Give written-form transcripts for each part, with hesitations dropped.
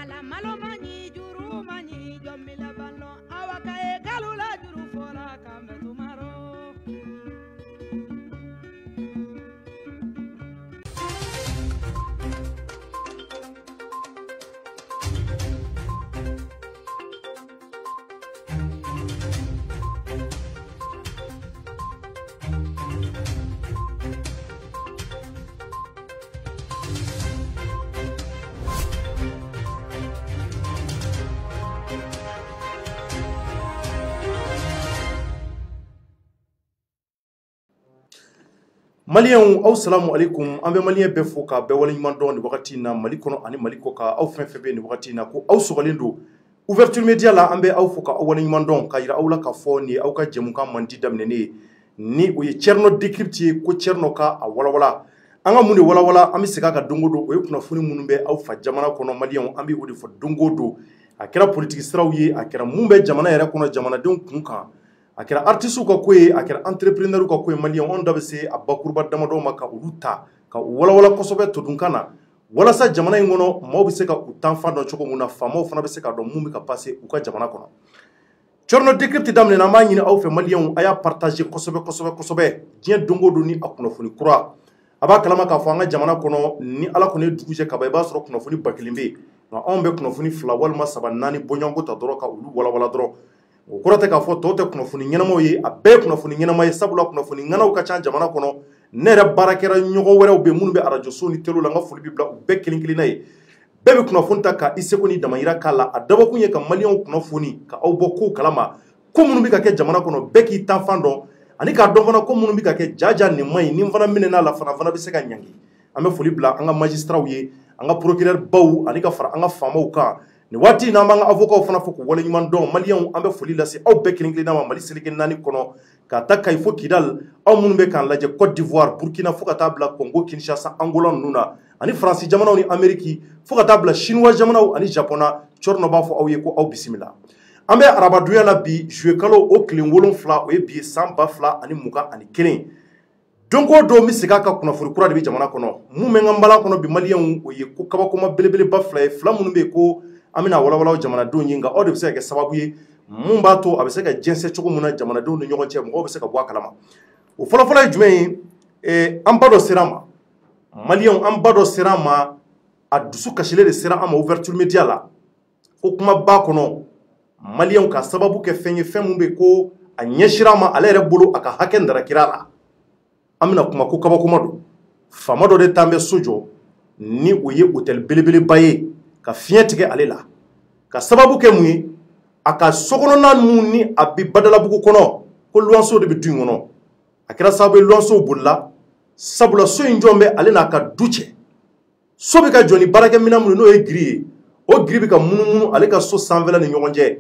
la malo mani juru mani jomila bano awaka e galula juru fola kambe tumaro. Malien aw salamu alaikum ambe malien be foka be wala nyman don wakati na malikono ani malikoka aw fenfebe ni wakati na ko aw sogalindo ouverture media la ambe aw foka aw wala nyman don ka yira aw la ka fo ni aw ka jemu ka mandi damne ni o ye cerno decrypter ko cerno ka a wala wala anga munde wala wala ami seka ka dongodo o yekuna funi munumbe aw fa jamana kono malien ambe o de fo dongodo akira politique strawye akira mumbe jamana yere kono jamana don kunka akira artiste ko koy akira entrepreneur ko koy malien on dabe se abakurba damado maka uluta ka wala wala kosobe to dunkana wala sa jamana ngono mo be se ka utanfa do choko muna famo fana be se ka do mumbi ka passer u ka jamana kono cerno decrypter damne na ma nyina aw fe malien aya partager kosobe dien dongo do ni akuno funi kura aba kalama ka fo anga jamana kono ni ala ko ne duguje ka ba soro kuno funi bakilimbe na on be kuno funi fla wal masaba nani bonyongo ta doro ka ulu wala wala doro o kurate ka fo tote kuno funi nyenamo ye abe kuno funi nyenamo ye sabula kuno funi ngana ka chan jamana kono nere barakera nyogo were be munu be arajo so ni telu la nga fuli bibla be kilinkili nay bebe kuno funta ka iseko ni damayira kala adabo kunye ka malion kuno funi ka awboko kalama ko munu bi ka ke jamana kono beki tanfando ani ka don fana ko munu bi ka ke jaja ni mai ni fana minena la fana be se ka nyangi ame fuli bla anga magistrat ye anga procureur baw ani ka fara anga famaw ka ni wati na manga avocat fana foko wala nyman don malien ambe foli la si aw be kilinkili na mali seleke nani kono ka takay fo kidal aw munu be kan laje Côte d'Ivoire Burkina fo ka tabla Congo Kinshasa Angola nuna ani France jamana ni Ameriki fo ka tabla Chinois jamana ani Japona chorno ba fo aw ye ko aw bismillah ambe araba duya la bi jouer kalo o klin wolon fla o ye bi samba fla ani muka ani kelen donko do mi siga ka kuna furu kura de bi jamana kono mu men ngambala kono bi malien o ye ko kaba ko ma belebele ba fla munu be ko amina wala wala jamana do nyinga o de be se ka sababu ye mun ba to abe se ka jense choko muna jamana do ni nyonche mo be se ka bwa kalama o folo jume ambado sirama malien ambado sirama adusu kashile de sira ama ouverture media la ko kuma ba kono malien ka sababu ke fenye femu be ko anyeshirama alere bulu aka hakendara kirala amina kuma ko kaba kuma do famado de tambe sojo ni oye hotel belebele baye ka fientige alela ka sababu ke muyi aka sokono nan munni abi badala buku kono ko luanso de bitu ngono akira sababu luanso bulla sabula so injombe alena ka duche so be ka joni barake minamu no e gri o gri be ka mununu ale ka so sanvela ni nyogonje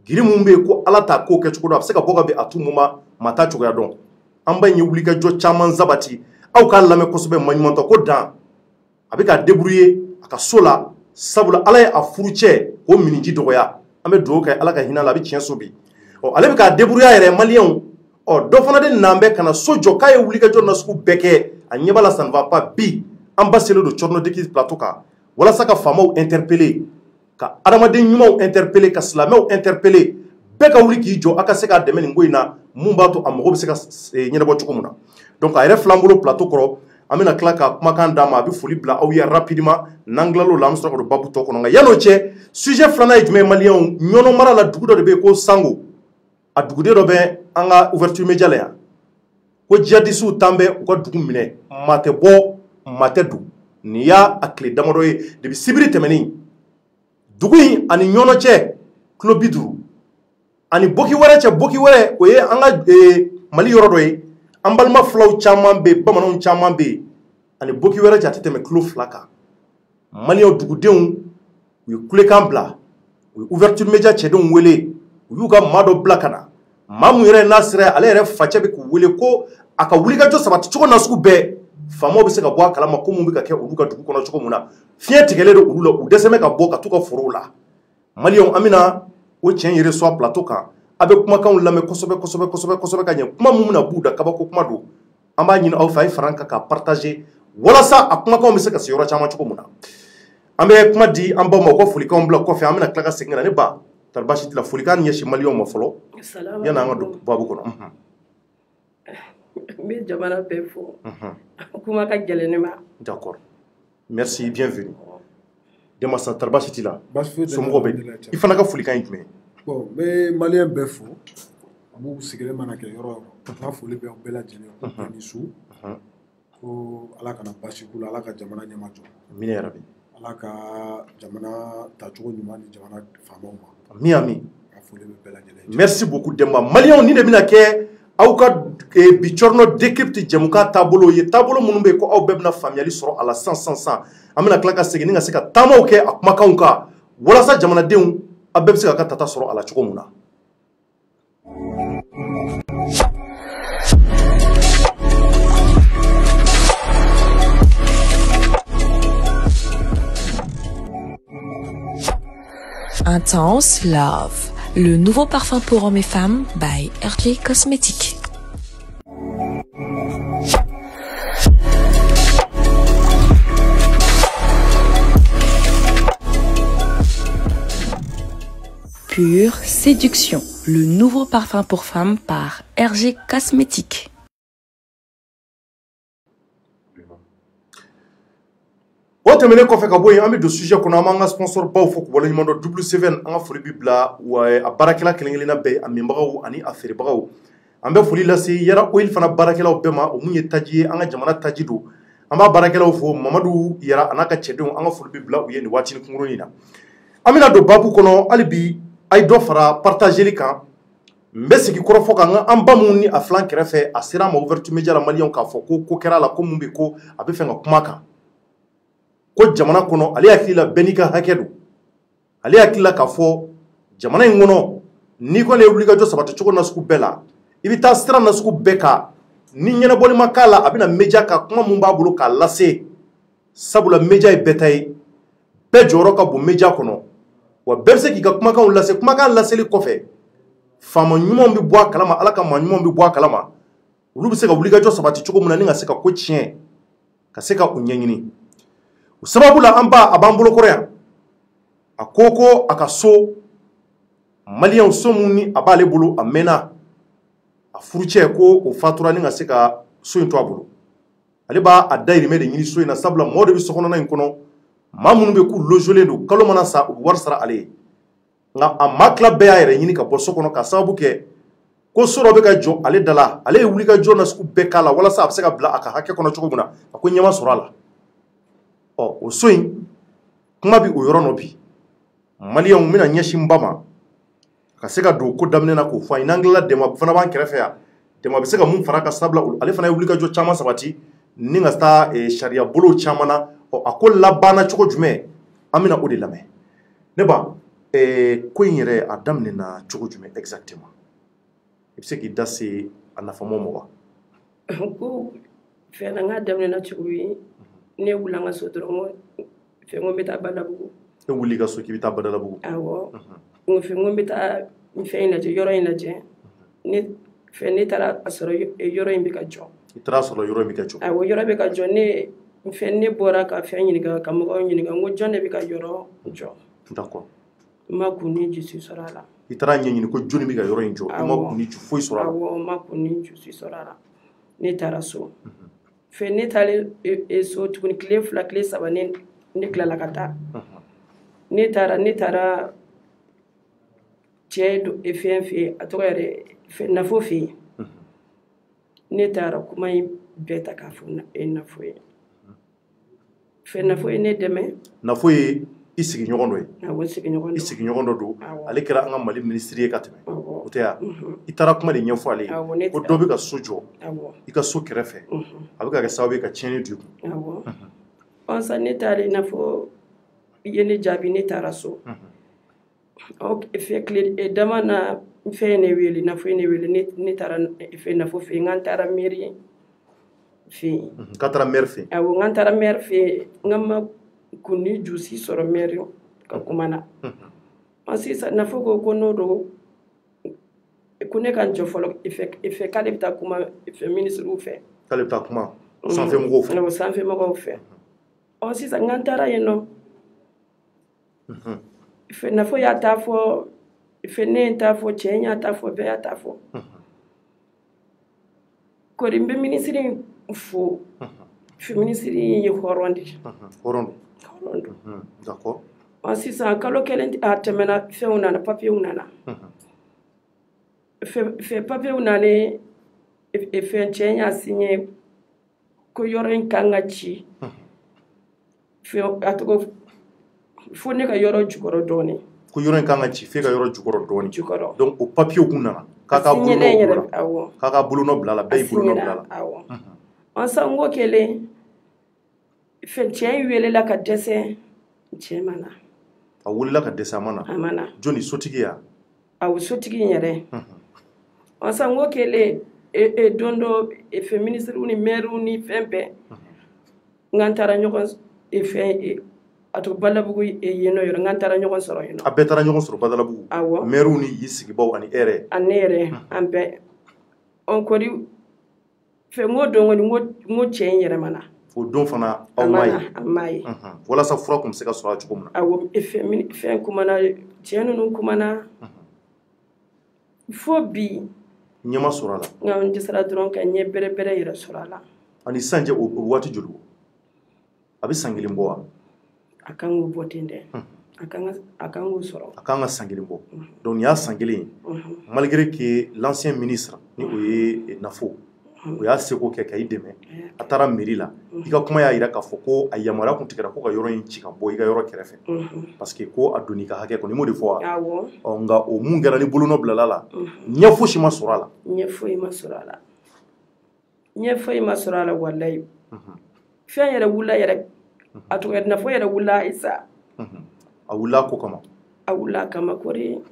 giri mumbe ko alata ko ke chukudo abse ka boga be atumuma mata chukuya don amba nyi wuli ka jo chaman zabati au ka lame ko so be manmonto ko dan abika débrouiller aka sola sabula ala ya afuruche o miniji dogoya ambe do kay ala ka hinala bi tien sobi o ale be ka débrouiller yere malien o do fana de nambe kana sojo kay wuli ka jonna sku beke anyebala ça ne va pas bi ambassadeur de chorno de ki plateau ka wala saka famo interpeller ka adamade nyumo interpeller ka slameo interpeller beka wuli ki jo aka seka de meni ngoina mumba to amogo be seka nyina bo chukumuna donc ayre flambulo plateau koro amina klaka kumakan dama bi foli bla aw ya rapidement nanglalo lamstra ko babu to kono nga yano che sujet flana e jume malien nyono mara la dugudo de be ko sango a dugude do be anga ouverture media la ko jadisu tambe ko dugu mine mate bo mate du niya akle damado e de bi sibiri temeni dugu ani nyono che klobiduru ani boki were o ye anga mali yoro do e ambalma flow chaman be bamanon chaman be ani boki wera jatete me klo flaka malio dugudeun wi kule kambla wi ouverture media chedon wele wi ga mado blakana mamu yere nasre ale yere fache be ku wele ko aka wulika jo sabati choko nasku be famo be se ka bwa kala makomu be ka ke uluka dugu kono choko muna fie tigele do ulula u deseme ka boka tuka furula malio amina o chen yere so plateau ka abe kuma kan lame kosobe kanye kuma mumuna buda kaba ko kuma do amba nyina aw fay franka ka partager wala sa akuma kan mi se ka seyora chama choko muna an bɛ kuma di an baw ma ko folikanw bila kɔfɛ an bɛna tila ka segin ka na ne ba Taribasi Tila folikan ɲɛsin maliyɛnw ma fɔlɔ yanni an ka don babu kɔnɔ. N bɛ jamana bɛɛ fɔ kuma ka gɛlɛn ne ma. D'accord, merci, bienvenue. Demasa Taribasi Tila somɔgɔw bɛ di i fana ka folikan ye jumɛn ye? Bon, n bɛ maliyɛn bɛɛ fo a b'u sigilen mana kɛ yɔrɔ o yɔrɔ n ka foli bɛ bɛɛ lajɛlen ko bɛɛ ni su ko Ala kana basi k'u la, Ala ka jamana ɲɛma jɔ, amina yarabi, Ala ka jamana tacogo ɲuman di jamana faamaw ma, ami ami, ka foli bɛ bɛɛ lajɛlen. merci beaucoup Demba. Maliyɛnw ni de bɛna kɛ aw ka bi cɔrɔnɔ décrypte jɛmukan taabolo ye, taabolo minnu bɛ yen ko aw bɛɛ bɛna faamuyali sɔrɔ a la san an bɛna tila ka segin ni ka se ka taamaw kɛ a kumakanw kan walasa jamanadenw a bɛɛ bɛ se ka tata sɔrɔ a la cogo min na. Intense Love, le nouveau parfum pour hommes et femmes by RJ Cosmetics. Pure Séduction, le nouveau parfum pour femmes par RJ Cosmetics. O tɛmɛnen kɔfɛ ka bɔ yen an bɛ don sujet kɔnɔ an b'an ka sponsor baw fɔ k'u waleɲuman dɔn W7 an ka foli bi bila a baarakɛla kelen-kelenna bɛɛ a minbagaw ani a feerebagaw an bɛ foli lase Yara Oil fana baarakɛlaw bɛɛ ma o mun ye taji ye an ka jamana taji don an b'a baarakɛlaw fo Mamadu Yara a n'a ka cɛdenw an ka foli bi bila u ye nin waatinin kunkurunin na an bɛna don babu kɔnɔ hali bi a ye dɔ fara partageli kan n bɛ segin kɔrɔ fɔ kan an ba minnu ni a filan kɛrɛfɛ a sera an ma Ouverture Media la maliyɛnw k'a fɔ ko kɛra a la ko mun bɛ ko a bɛ fɛ ka kuma kan ko jamana kɔnɔ ale hakili la bɛɛ n'i ka hakɛ don ale hakili la k'a fɔ jamana in kɔnɔ n'i kɔni ye wulikajɔ sabati cogo na sugu bɛɛ la i bɛ taa sira na sugu bɛɛ kan ni ɲɛnabɔli ma k'a la a bɛna media ka kuma mun b'a bolo k'a lase sabula media ye bɛɛ ta ye bɛɛ jɔyɔrɔ ka bon media kɔnɔ wa bɛɛ bɛ se k'i ka kumakanw lase kumakan laseli kɔfɛ faama ɲumanw bɛ bɔ a kalama Ala ka maa ɲumanw bɛ bɔ a kalama olu bɛ se ka wulikajɔ sabati cogo min na ni ka se ka ko tiɲɛ ka se ka u ɲɛɲini o sababu la an ba a b'an bolo kɔrɔ yan a ko a ka so maliyɛnw so mun ni a b'ale bolo a mɛnna a furucɛ ko o fatura ni ka se ka so in to a bolo ale b'a dayirimɛ de ɲini so in na sabula mɔgɔw de bɛ so kɔnɔna in kɔnɔ maa minnu bɛ k'u lojolen don kalo mana sa u bɛ wari sara ale ye nka a maa tila bɛɛ y'a yɛrɛ ɲini ka bɔ so kɔnɔ ka sababu kɛ ko so dɔ bɛ ka jɔ ale da la ale ye wulikajɔ na sugu bɛɛ k'a la walasa a bɛ se ka bila a ka hakɛ kɔnɔ cogo min na a ko ɲɛma sɔrɔ a la o so in kuma bi o yɔrɔ nɔ bi maliyɛnw bɛna ɲɛsin ba ma ka se ka don ko daminɛ na k'o fɔ an ye n'an tilala Dɛma fana b'an kɛrɛfɛ yan Dɛma bɛ se ka mun fara ka sabula ale fana ye wulikajɔ caman sabati ni ka taa sariya bolo caman na a ko labanna cogo jumɛn an bɛna o de lamɛn ne ba ko in yɛrɛ a daminɛna cogo jumɛn exactement i bɛ se k'i da se a nafamaw ma wa? Ko fɛn na n ka daminɛna cogo ye ne wuli an ka so dɔrɔn fɛn ko n bɛ taa Badabugu. E wuli i ka so k'i bɛ taa Badalabugu? Awɔ n fɛn ko n bɛ taa fɛn in lajɛ yɔrɔ in lajɛ ne taara a sɔrɔ yɔrɔ in bɛ ka jɔ. I taara sɔrɔ yɔrɔ in bɛ ka jɔ? Awɔ yɔrɔ bɛ ka jɔ ne bɔra ka fɛn ɲininka ka mɔgɔw ɲininka n ko jɔn de bɛ ka yɔrɔ jɔ. D'accord. n ma kun ni jusi sɔrɔ a la. I taara ɲɛɲini ko jɔnni bɛ ka yɔrɔ in jɔ i ma kun ni ju foyi sɔrɔ a la? Awɔ n ma kun ni jusi sɔrɔ a la ne taara so. Fɛn ne taalen so tuguni tile 2 tile 3 ne tilala ka taa ne taara cɛ fɛn fɛ yen a tɔgɔ yɛrɛ nafo fɛ yen ne taara kuma in bɛɛ ta k'a fɔ nafo ye fɛn nafo ye ne dɛmɛ. Nafo ye i sigiɲɔgɔn dɔ ye? Awɔ sigiɲɔgɔn dɔ. I sigiɲɔgɔn dɔ don ale kɛra an ka Mali minisiri ye ka tɛmɛ o tɛ yan i taara kuma de ɲɛfɔ ale ye ko dɔ bɛ ka so jɔ i ka so kɛrɛfɛ a bɛ ka kɛ sababu ye ka tiɲɛni don i kun. Awɔ sisan ne taara i n'a fɔ i ye ne jaabi ne taara so tile dama na fɛn ne wele nafo ne wele ne taara fɛn nafo fɛ yen n k'an taara mairie fɛ yen. K'a taara maire fɛ yen? Awɔ n k'an taara maire fɛ yen n ka ma kun ni jusi sɔrɔ maire ka kuma na sisan nafo ko n'o don ko ne ka n jɔ fɔlɔ fɛ k'ale bɛ taa kuma minisiriw fɛ. K'ale bɛ taa kuma sanfɛmɔgɔw fɛ? Sanfɛmɔgɔw fɛ sisan n k'an taara yen nɔ fe nafo ya taa fɔ fe ne t'a fɔ cɛ y'a taa fɔ bɛɛ y'a taa fɔ kori n bɛ minisiri fo fe minisiri ye hɔrɔn de hɔrɔn do d'accord sisan kalo kelen a tɛmɛna fɛnw nana papiyew nana fɛ papiyew nalen fɛn cɛ y'a signé ko yɔrɔ in kan ka ci a tɔgɔ fo ne ka yɔrɔ jukɔrɔ dɔɔnin ko yɔrɔ in kan ka ci f'e ka yɔrɔ jukɔrɔ dɔɔnin jukɔrɔ donc o papiyew kun nana k'a ka bolonɔ bila la bɛɛ y'i bolonɔ bila la awɔ an san ko kelen fɛn cɛ in welela ka dɛsɛ cɛ ma na a wulila ka dɛsɛ a ma na a ma na jɔnni sotigi ya awɔ sotigi in yɛrɛ an san ko kelen don dɔ fɛn minisiriw ni mɛriw ni fɛn bɛɛ n'an taara ɲɔgɔn fɛn a to Balabugu yen nɔ yɔrɔ n'an taara ɲɔgɔn sɔrɔ yen nɔ. A bɛɛ taara ɲɔgɔn sɔrɔ Badalabugu. Awɔ. Maires ni i sigibaw ani e yɛrɛ. Ani ne yɛrɛ an bɛɛ on kɔni fɛn n ko don kɔni n ko cɛ in yɛrɛmana. O don fana aw m'a ye. A m'a ye. Walasa fura tun bɛ se ka sɔrɔ a cogo min na. Awɔ fɛn kumana cɛ ninnu kumana fo bi. Ɲɛ ma sɔrɔ a la. Nka n dɛsɛra dɔrɔn ka ɲɛ bɛrɛ yɛrɛ sɔrɔ a la. Ani sisan cɛ o waati joli bɔ? A bɛ san kelen bɔ wa? A kan k'o bɔ ten dɛ. A kan k'o sɔrɔ. A kan ka san kelen bɔ. Donc nin y'a san kelen ye. Malgré que l'ancien ministre ni o ye Nafo o y'a seko kɛ ka i dɛmɛ a taara mairie la i ka kuma y'a jira k'a fɔ ko a yamaruya kun tigɛra ko ka yɔrɔ in ci ka bɔ i ka yɔrɔ kɛrɛfɛ parce que ko a donni ka hakɛ kɔni i m'o de fɔ wa? Awɔ. Nka o mun kɛra ni bolonɔ bilala la ɲɛ fosi ma sɔrɔ a la. Ɲɛ foyi ma sɔrɔ a la. Ɲɛ foyi ma sɔrɔ a la walayi. Fɛn yɛrɛ wula yɛrɛ a tɔgɔ Nafo yɛrɛ wula isa. A wula ko kama. A wula kama kori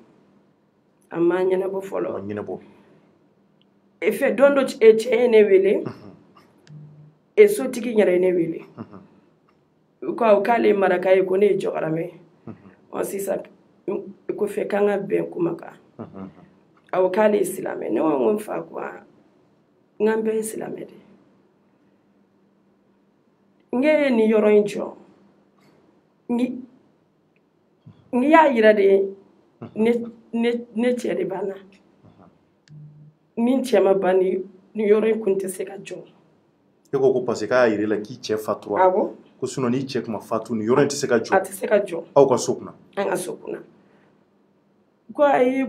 a ma ɲɛnabɔ fɔlɔ. A ma ɲɛnabɔ. Fɛ don dɔ cɛ ye ne wele sotigi yɛrɛ ye ne wele ko k'ale maraka ye ko ne ye jɔkaramɛ ye sisan ko fɛ k'an ka bɛn kuma kan awɔ k'ale ye silamɛ ne ko n fa ko n'an bɛɛ ye silamɛ de n ye nin yɔrɔ in jɔ n y'a yira de ne cɛ de banna min cɛ ma ban ni yɔrɔ in kun tɛ se ka jɔ. E ko parce que k'a y'a yira la k'i cɛ fatura. Awɔ. Ko sinon ni cɛ tun ma fatu ni yɔrɔ in tɛ se ka jɔ. A tɛ se ka jɔ. Aw ka so kunna. An ka so kunna. Ko ayi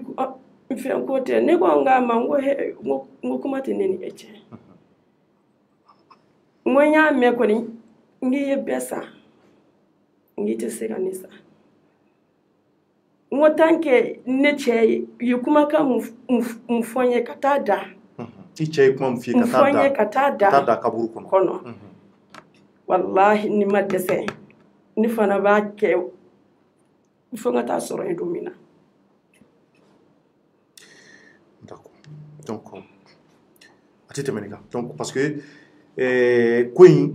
fɛn ko tɛ ne ko n k'a ma n ko kuma tɛ ne ni e cɛ. N ko n y'a mɛn kɔni n k'i ye bɛɛ san n k'i tɛ se ka ne san. N ko tant que ne cɛ ye kumakan mun fɔ n ye ka taa da. I cɛ ye kuma mun f'i ye ka taa da kaburu kɔnɔ. Walahi ni ma dɛsɛ ne fana b'a kɛ fo n ka taa sɔrɔ yen don min na. D'accord. Donc a tɛ tɛmɛ nin kan. Donc parce que ko in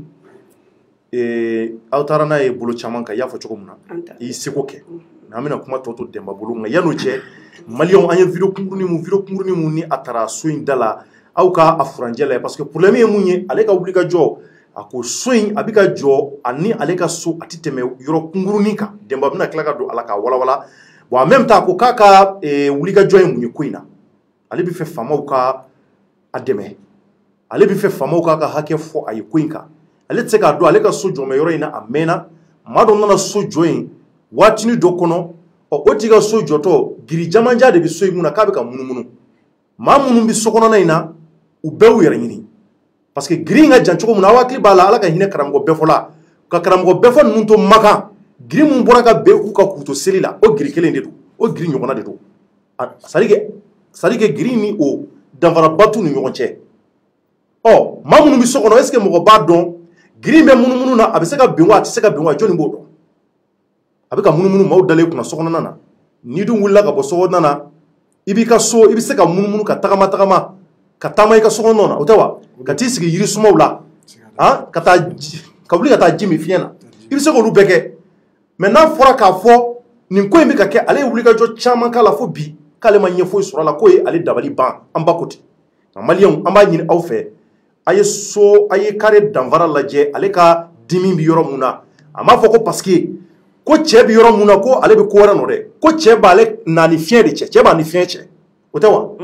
aw taara n'a ye bolo caman kan i y'a fɔ cogo min na i y'i seko kɛ. An bɛna kuma tɔ to Demba bolo nka yan'o cɛ maliyɛnw an ye vidéo kunkurunin mun ni a taara so in da la aw ka a furanjɛ la parce que problème ye mun ye ale ka wuli ka jɔ a ko so in a bɛ ka jɔ ani ale ka so a tɛ tɛmɛ yɔrɔ kunkurunin kan Demba bɛna tila ka don a la k'a walawala bon en même temps a ko k'a ka wuli ka jɔ ye mun ye ko in na ale bɛ fɛ faamaw ka a dɛmɛ ale bɛ fɛ faamaw k'a ka hakɛ fɔ a ye ko in kan ale tɛ se k'a dɔn ale ka so jɔmɛ yɔrɔ in na a mɛnna maa dɔ nana so jɔ yen waatini dɔ kɔnɔ o tigi ka so jɔtɔ giri jamanja de bɛ so in mun na k'a bɛ ka munumunu maa minnu bɛ so kɔnɔna in na u bɛɛ y'u yɛrɛ ɲini parce que giri in ka jan cogo min na aw hakili b'a la ala ka hinɛ karamɔgɔ bɛɛ fɔ la ka karamɔgɔ bɛɛ fɔ ninnu to Makan giri mun bɔra ka bɛn u ka k'u to seli la o giri kelen de don o giri ɲɔgɔnna de don c'est à dire que giri ni o danfaraba t'u ni ɲɔgɔn cɛ maa minnu bɛ so kɔnɔ est ce que mɔgɔ b'a dɔn giri in bɛ munumunu na a bɛ se ka bɛn wa a tɛ se ka bɛn wa jɔnni b'o dɔn a bɛ ka munumunu maaw dalen kunna so kɔnɔna na n'i dun wulila ka bɔ so kɔnɔna na i b'i ka so i bɛ se ka munumunu ka tagama ka taama i ka so kɔnɔna na o tɛ wa ka t'i sigi yiri sumaw la ka wuli ka taa ji min fiɲɛ na i bɛ se k'olu bɛɛ kɛ mais n'a fɔra k'a fɔ nin ko in bɛ ka kɛ ale ye wulikajɔ caman k'a la fo bi k'ale ma ɲɛ foyi sɔrɔ a la k'o ye ale dabali ban an ba ko ten nka maliyɛnw an b'a ɲini aw fɛ a ye kare danfara lajɛ ale ka dimi bɛ yɔrɔ mun na a m'a fɔ ko parce que ko cɛ bi yɔrɔ mun na ko ale bɛ ko wɛrɛ nɔ dɛ ko cɛ b'ale na ni fiɲɛ de cɛ cɛ b'a ni fiɲɛ cɛ o tɛ wa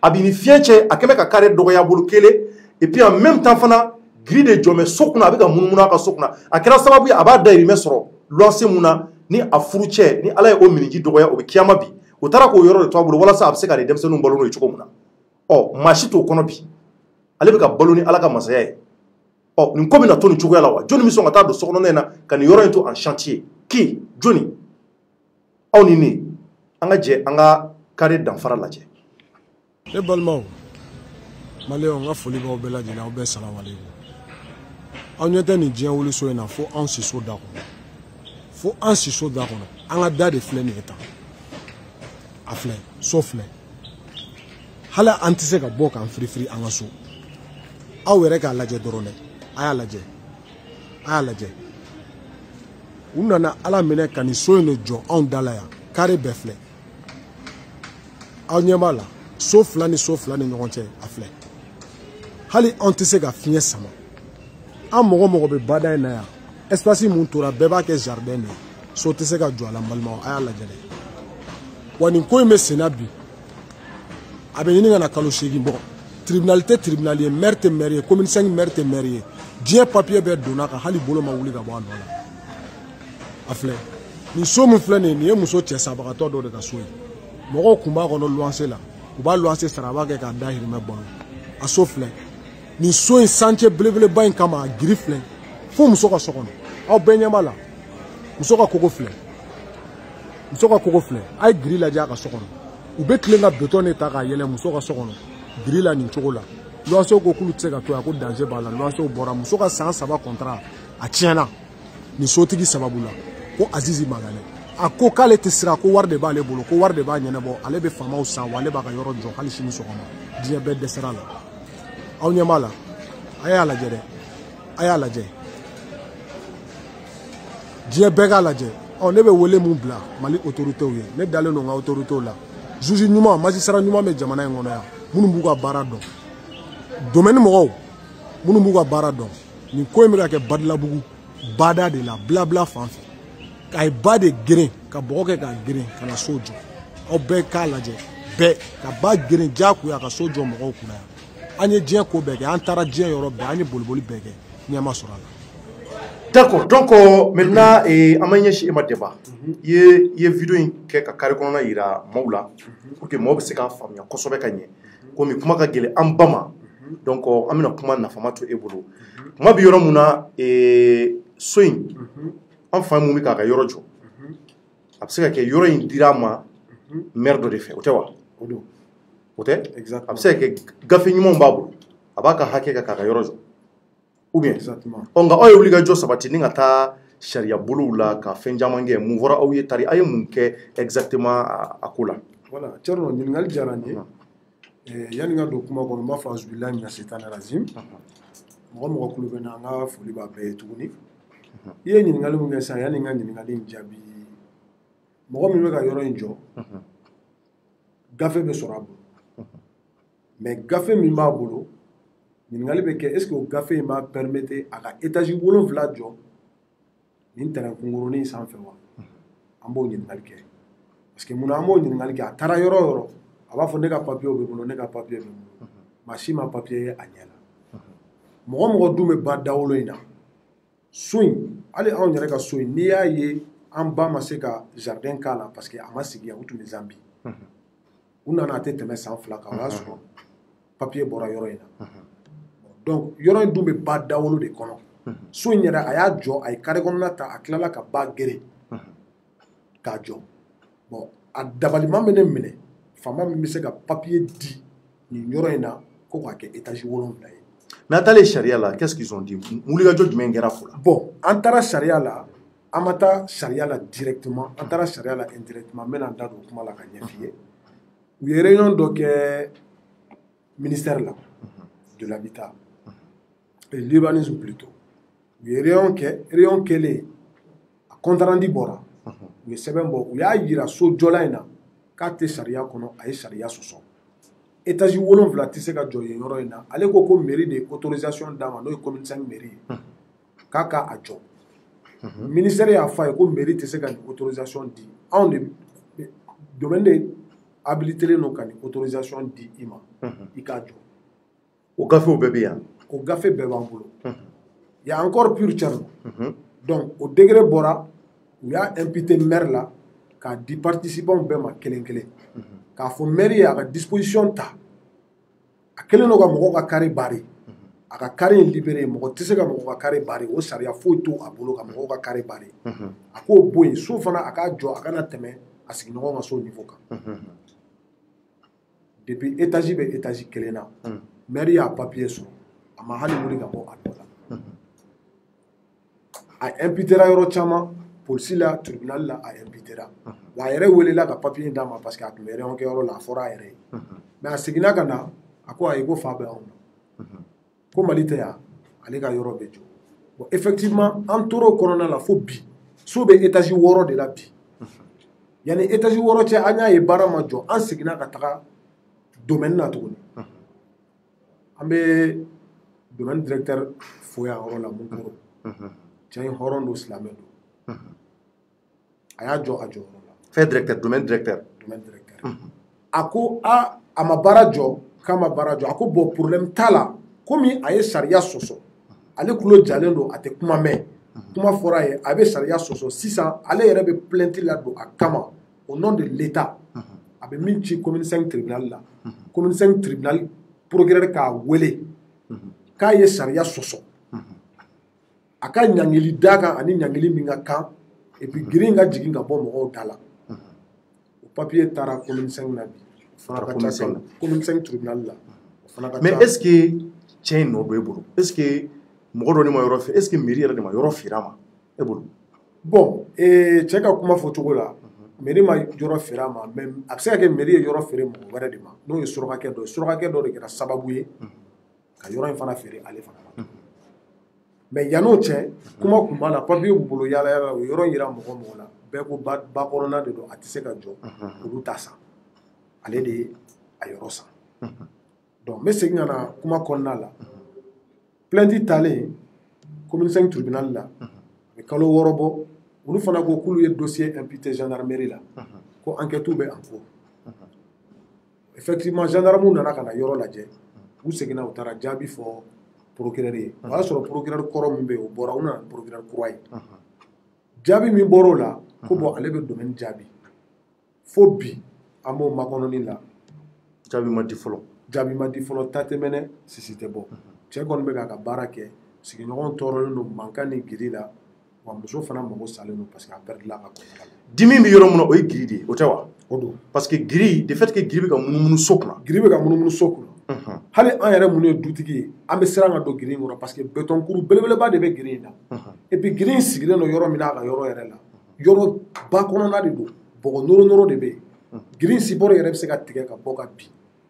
a bi ni fiɲɛ cɛ a kɛmɛ ka kare dɔgɔya bolo kelen et puis en même temps fana giri de jɔmɛ so kunna a bɛ ka munumunu a ka so kunna a kɛra sababu ye a b'a dayirimɛ sɔrɔ luwanse mun na ni a furu cɛ ni ala ye o miniji dɔgɔya o bɛ kiyama bi o taara k'o yɔrɔ de to a bolo walasa a bɛ se ka ni denmisɛnninw balo n'o ye cogo min na ɔ maa si t'o kɔnɔ bi ale bɛ ka balo ni ala ka masaya ye ɔ nin ko bɛ na to nin cogoya la wa jɔnni bɛ sɔn ka taa don sokɔnɔna in na ka nin yɔrɔ in to en chantier qui jɔnni aw ni ne an ka jɛ an ka kare danfara lajɛ ne balimaw maliyɛnw n ka foli b'aw bɛɛ lajɛlen aw bɛɛ salamaleykum aw ɲɛ tɛ nin diɲɛ wuliso in na fo anw si so da kɔnɔ fo an si so da kɔnɔ an ka da de filɛ nin ye tan a filɛ so filɛ hali an tɛ se ka bɔ k'an firifiri an ka so aw yɛrɛ k'a lajɛ dɔrɔn dɛ a y'a lajɛ a y'a lajɛ u nana ala minɛ ka nin so in de jɔ anw da la yan kare bɛɛ filɛ aw ɲɛ b'a la so fila ni ɲɔgɔn cɛ a filɛ hali anw tɛ se ka fiɲɛ sama an mɔgɔ mɔgɔ bɛ bada in na yan espace mun tora bɛɛ b'a kɛ jardin de ye so tɛ se ka jɔ a la n balimaw a y'a lajɛ dɛ wa nin ko in bɛ senna bi a bɛ ɲini ka na kalo 8 bɔ tribunal tɛ tribunal ye maire tɛ maire ye commune 5 maire tɛ maire ye diɲɛ papier bɛɛ donna kan hali bolo ma wuli ka bɔ a nɔ la a filɛ nin so min filɛ nin ye muso cɛ sabagatɔ dɔ de ka so ye mɔgɔw kun b'a kɔnɔ luwanse la u b'a luwanse sara a b'a kɛ k'a dahirimɛ balo a so filɛ nin so in santier belebeleba in kama a giri filɛ fo muso ka so kɔnɔ aw bɛɛ ɲɛ b'a la muso ka kogo filɛ a ye giri lajɛ a ka so kɔnɔ u bɛ tilen ka beton de ta k'a yɛlɛ muso ka so kɔnɔ giri la nin cogo la luwansew ko k'olu tɛ se ka to yan ko danger b'a la luwansew bɔra muso ka san 3 contrat a tiɲɛna nin sotigi sababu la ko Azizi Magalɛ a ko k'ale tɛ siran ko wari de b'ale bolo ko wari de b'a ɲɛnabɔ ale bɛ faamaw san wa ale b'a ka yɔrɔ jɔ hali sini sɔgɔma diɲɛ bɛɛ dɛsɛra la aw ɲɛ b'a la a y'a lajɛ dɛ a y'a lajɛ diɲɛ bɛɛ k'a lajɛ ɔ ne bɛ wele mun bila Mali autorités ye ne dalen don n ka autorités la juge ɲuman magistrat ɲuman bɛ jamana in kɔnɔ yan minnu b'u ka baara dɔn domaine mɔgɔw minnu b'u ka baara dɔn nin ko in bɛ ka kɛ Badilabugu bada de la blabla fan fɛ k'a ye ba de geren ka bɔgɔ kɛ k'a geren ka na so jɔ aw bɛɛ k'a lajɛ bɛɛ ka ba geren diyagoya ka so jɔ mɔgɔw kunna yan an ye diɲɛ ko bɛɛ kɛ an taara diɲɛ yɔrɔ bɛɛ an ye boliboli bɛɛ kɛ ɲɛ ma sɔrɔ a la. D'accord, donc maintenant an ma ɲɛsin e ma débat i ye vidéo in kɛ ka kare kɔnɔna yira maaw la pour que maaw bɛ se k'a faamuya kosɛbɛ ka ɲɛ komi kuma ka gɛlɛn an ba ma donc an bɛna kuma nafama to e bolo kuma bɛ yɔrɔ mun na so in an fa mun bɛ k'a ka yɔrɔ jɔ a bɛ se ka kɛ yɔrɔ in dira ma maire dɔ de fɛ o tɛ wa o tɛ a bɛ se ka kɛ gafe ɲumanw b'a bolo a b'a ka hakɛ k'a ka yɔrɔ jɔ ou bien nka aw ye wuli ka jɔ sabati ni ka taa sariya bolow la ka fɛn caman kɛ mun fɔra aw ye tari a ye mun kɛ exactement a ko la. Voilà Thierno ɲininkali diyara n ye yanni n ka don kuma kɔnɔ n b'a fɔ asubilahi mina sitani razim mɔgɔ mɔgɔ kulo bɛ na an ka foli b'a bɛɛ ye tuguni i ye ɲininkali mun kɛ sisan yanni n ka ɲininkali in jaabi mɔgɔ min bɛ ka yɔrɔ in jɔ gafe bɛ sɔrɔ a bolo mais gafe min b'a bolo ɲininkali bɛ kɛ est ce que o gafe in b'a permettre a ka étage 7 jɔ nin terrain kunkurunin sanfɛ wa an b'o ɲininkali kɛ parce que munna an b'o ɲininkali kɛ a taara yɔrɔ o yɔrɔ a b'a fɔ ne ka papier bɛ bolo ne ka papier bɛ bolo maa si ma papier ye a ɲɛ la mɔgɔ mɔgɔ dun bɛ ba dawolo in na so in hali anw yɛrɛ ka so in n'i y'a ye an ba ma se ka jardin k'a la parce que a ma sigi yan u tun bɛ Zanbi u nana a tɛ tɛmɛ san 2 kan o y'a sɔrɔ papier bɔra yɔrɔ in na donc yɔrɔ in dun bɛ ba dawolo de kɔnɔ so in yɛrɛ a y'a jɔ a ye carré kɔnɔna ta a tilala ka ba gere k'a jɔ bon a dabaliman bɛ ne minɛ faama min bɛ se ka papier di nin yɔrɔ in na ko k'a kɛ étage 7 ye. n'a taalen sariya la qu'est-ce qu'ils ont dit wulikajɔ jumɛn kɛra ko la. bon an taara sariya la an ma taa sariya la directement an taara sariya la indirectement n bɛna n da don o kuma la ka ɲɛ f'i ye u ye réunion dɔ kɛ ministère la de l'habitat et l'urbanisme plutôt u ye réunion kɛlen a compte rendu bɔra u ye sɛbɛn bɔ u y'a yira so jɔla in na k'a tɛ sariya kɔnɔ a ye sariya sɔsɔ étage 7 tɛ se ka jɔ yen yɔrɔ in na ale ko mairie de ye autorisation d'a ma n'o ye commune 5 mairie ye k'a k'a jɔ ministère y'a fɔ a ye ko mairie tɛ se ka nin autorisation di anw de domaine de habilité non ka nin autorisation di i ma i k'a jɔ o gafew bɛɛ bɛ yan o gafe bɛɛ b'an bolo il y a encore pur Thierno donc au degré bɔra u y'a imputé maire la k'a di participants bɛɛ ma kelen kelen k'a fɔ maire ye a ka disposition ta a kelen do ka mɔgɔw ka carré barré a ka carré in libéré mɔgɔ tɛ se ka mɔgɔ ka carré barré o sariya foyi to a bolo ka mɔgɔw ka carré barré a k'o bɔ yen so fana a k'a jɔ a kana tɛmɛ a sigiɲɔgɔn ka so niveau kan depuis étage bɛ étage kelen na maire y'a papier sɔrɔ a ma hali wuli ka bɔ a dɔ la a imputera yɔrɔ caman polisi la tribunal la a imputera wa a yɛrɛ welela ka papier d'a ma parce que a tun bɛ réunion kɛ yɔrɔ la a fɔra a yɛrɛ ye mais a seginna ka na a ko ayi ko fa bɛ anw na ko Mali tɛ yan ale ka yɔrɔ bɛ jɔ bon effectivement an tora o kɔnɔna la fo bi so bɛ étage 6 de la bi yanni étage 6 cɛ an y'a ye baara ma jɔ an seginna ka taga domaine na tuguni an bɛ domaine directeur fo yan yɔrɔ la mun kɔrɔ cɛ in hɔrɔn do silamɛ do a y'a jɔ a jɔyɔrɔ la fait directeur domaine directeur a ko a ma baara jɔ k'a ma baara jɔ a ko bon problème t'a la komi a ye sariya sɔsɔ ale kulo jalen do a tɛ kuma mɛn kuma fɔra a ye a bɛ sariya sɔsɔ sisan ale yɛrɛ bɛ plainte la don a kama au nom de l'état a bɛ min ci commune 5 tribunal la commune 5 tribunal procureur k'a wele k'a ye sariya sɔsɔ a ka ɲankili da kan ani ɲankili min ka kan et puis girin ka jigin ka bɔ mɔgɔw da la o papier taara commune 5 na bi commune 5 tribunal la mais est ce que cɛ in nɔ do e bolo est ce que mɔgɔ dɔ de ma yɔrɔ fɛ est ce que mairie yɛrɛ de ma yɔrɔ fira ma e bolo bon cɛ ka kuma fɔ cogo la mairie ma yɔrɔ fira ma mais a bɛ se ka kɛ mairie ye yɔrɔ feere mɔgɔ wɛrɛ de ma n'o ye surakakɛ dɔ ye surakakɛ dɔ de kɛra sababu ye ka yɔrɔ in fana feere ale fana ma mais yan'o cɛ kuma tun b'a la papier b'u bolo yala yala o yɔrɔ yira mɔgɔ mɔgɔ la bɛɛ ko ba kɔnɔna de don a tɛ se ka jɔ olu t'a san ale de ye a yɔrɔ san donc n bɛ segin ka na kuma kɔnɔna la plainte talen commune 5 tribunal la a bɛ kalo 6 bɔ olu fana ko k'olu ye dossier imputé gendarmerie la ko enquête bɛ en cours effectivement gendarme nana ka na yɔrɔ lajɛ u seginna u taara jaabi fɔ procureur ye o y'a sɔrɔ procureur kɔrɔ min bɛ yen o bɔra u nana procureur kura ye jaabi min bɔra o la ko bon ale bɛ domaine jaabi fo bi an b'o makɔnɔni la jaabi ma di fɔlɔ jaabi ma di fɔlɔ ta tɛ mɛnɛ sisi tɛ bɔ cɛ kɔni bɛ k'a ka baara kɛ sigiɲɔgɔn tɔɔrɔlen don mankan ni giri la wa muso fana mago salen don parce que a perdila ka kɔnɔna la dimi bɛ yɔrɔ min na o ye giri de ye o tɛ wa o don parce que giri de fait que giri bɛ ka munumunu so kunna giri bɛ ka munumunu so kunna hali an yɛrɛ minnu ye dutigi ye an bɛ siran ka don giri in kɔrɔ parce que béton kuru belebeleba de bɛ giri in na et puis giri in sigilen don yɔrɔ min na a ka yɔrɔ yɛrɛ la yɔrɔ ba kɔnɔna de don bɔgɔ nɔrɔ de bɛ yen giri in sibɔrɔ yɛrɛ bɛ se ka tigɛ ka bɔ ka bin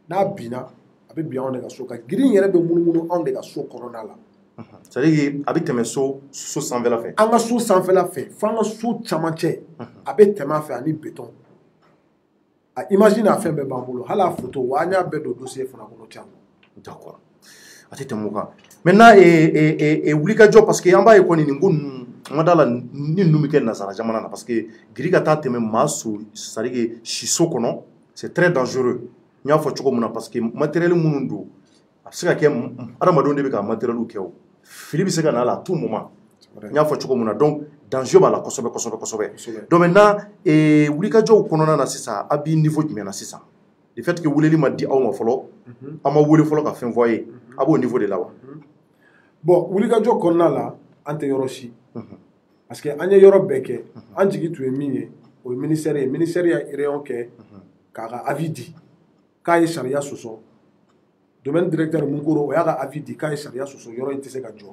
n'a binna a bɛ bin anw de ka so kan giri in yɛrɛ bɛ munumunu anw de ka so kɔnɔna la c'est à dire a bɛ tɛmɛ so sanfɛla fɛ an ka so sanfɛla fɛ fo an ka so camancɛ a bɛ tɛmɛ a fɛ ani béton a imagine a fɛn bɛɛ b'an bolo hali a photo wa an y'a bɛɛ don dossier fana kɔnɔ caman d'accord a tɛ tɛmɛ o kan maintenant wulikajɔ parce que an b'a ye kɔni nin ko ninnu kuma da la ni ninnu bɛ kɛ nazara jamana na parce que giri ka taa tɛmɛ maa so c'est à dire si so kɔnɔ c'est très dangereux n y'a fɔ cogo min na parce que matériel minnu don a bɛ se ka kɛ adamadenw de bɛ ka matériel kɛ o fili bɛ se ka na a la à tout moment n y'a fɔ cogo min na donc danger b'a la kosɛbɛ kosɛbɛ kosɛbɛ donc maintenant wulikajɔw kɔnɔna na sisan a b'i niveau jumɛn na sisan le fait que weleli ma di aw ma fɔlɔ an ma wele fɔlɔ ka fɛn fɔ a ye a b'o niveau de la wa bon wulikajɔ kɔnɔna la an tɛ yɔrɔ si parce que an ye yɔrɔ bɛɛ kɛ an jigi tun ye min ye o ye ministère ye ministère y'a réunion kɛ k'a ka avis di k'a ye sariya sɔsɔ domaine directeur Munkoro o y'a ka avis di k'a ye sariya sɔsɔ yɔrɔ in tɛ se ka jɔ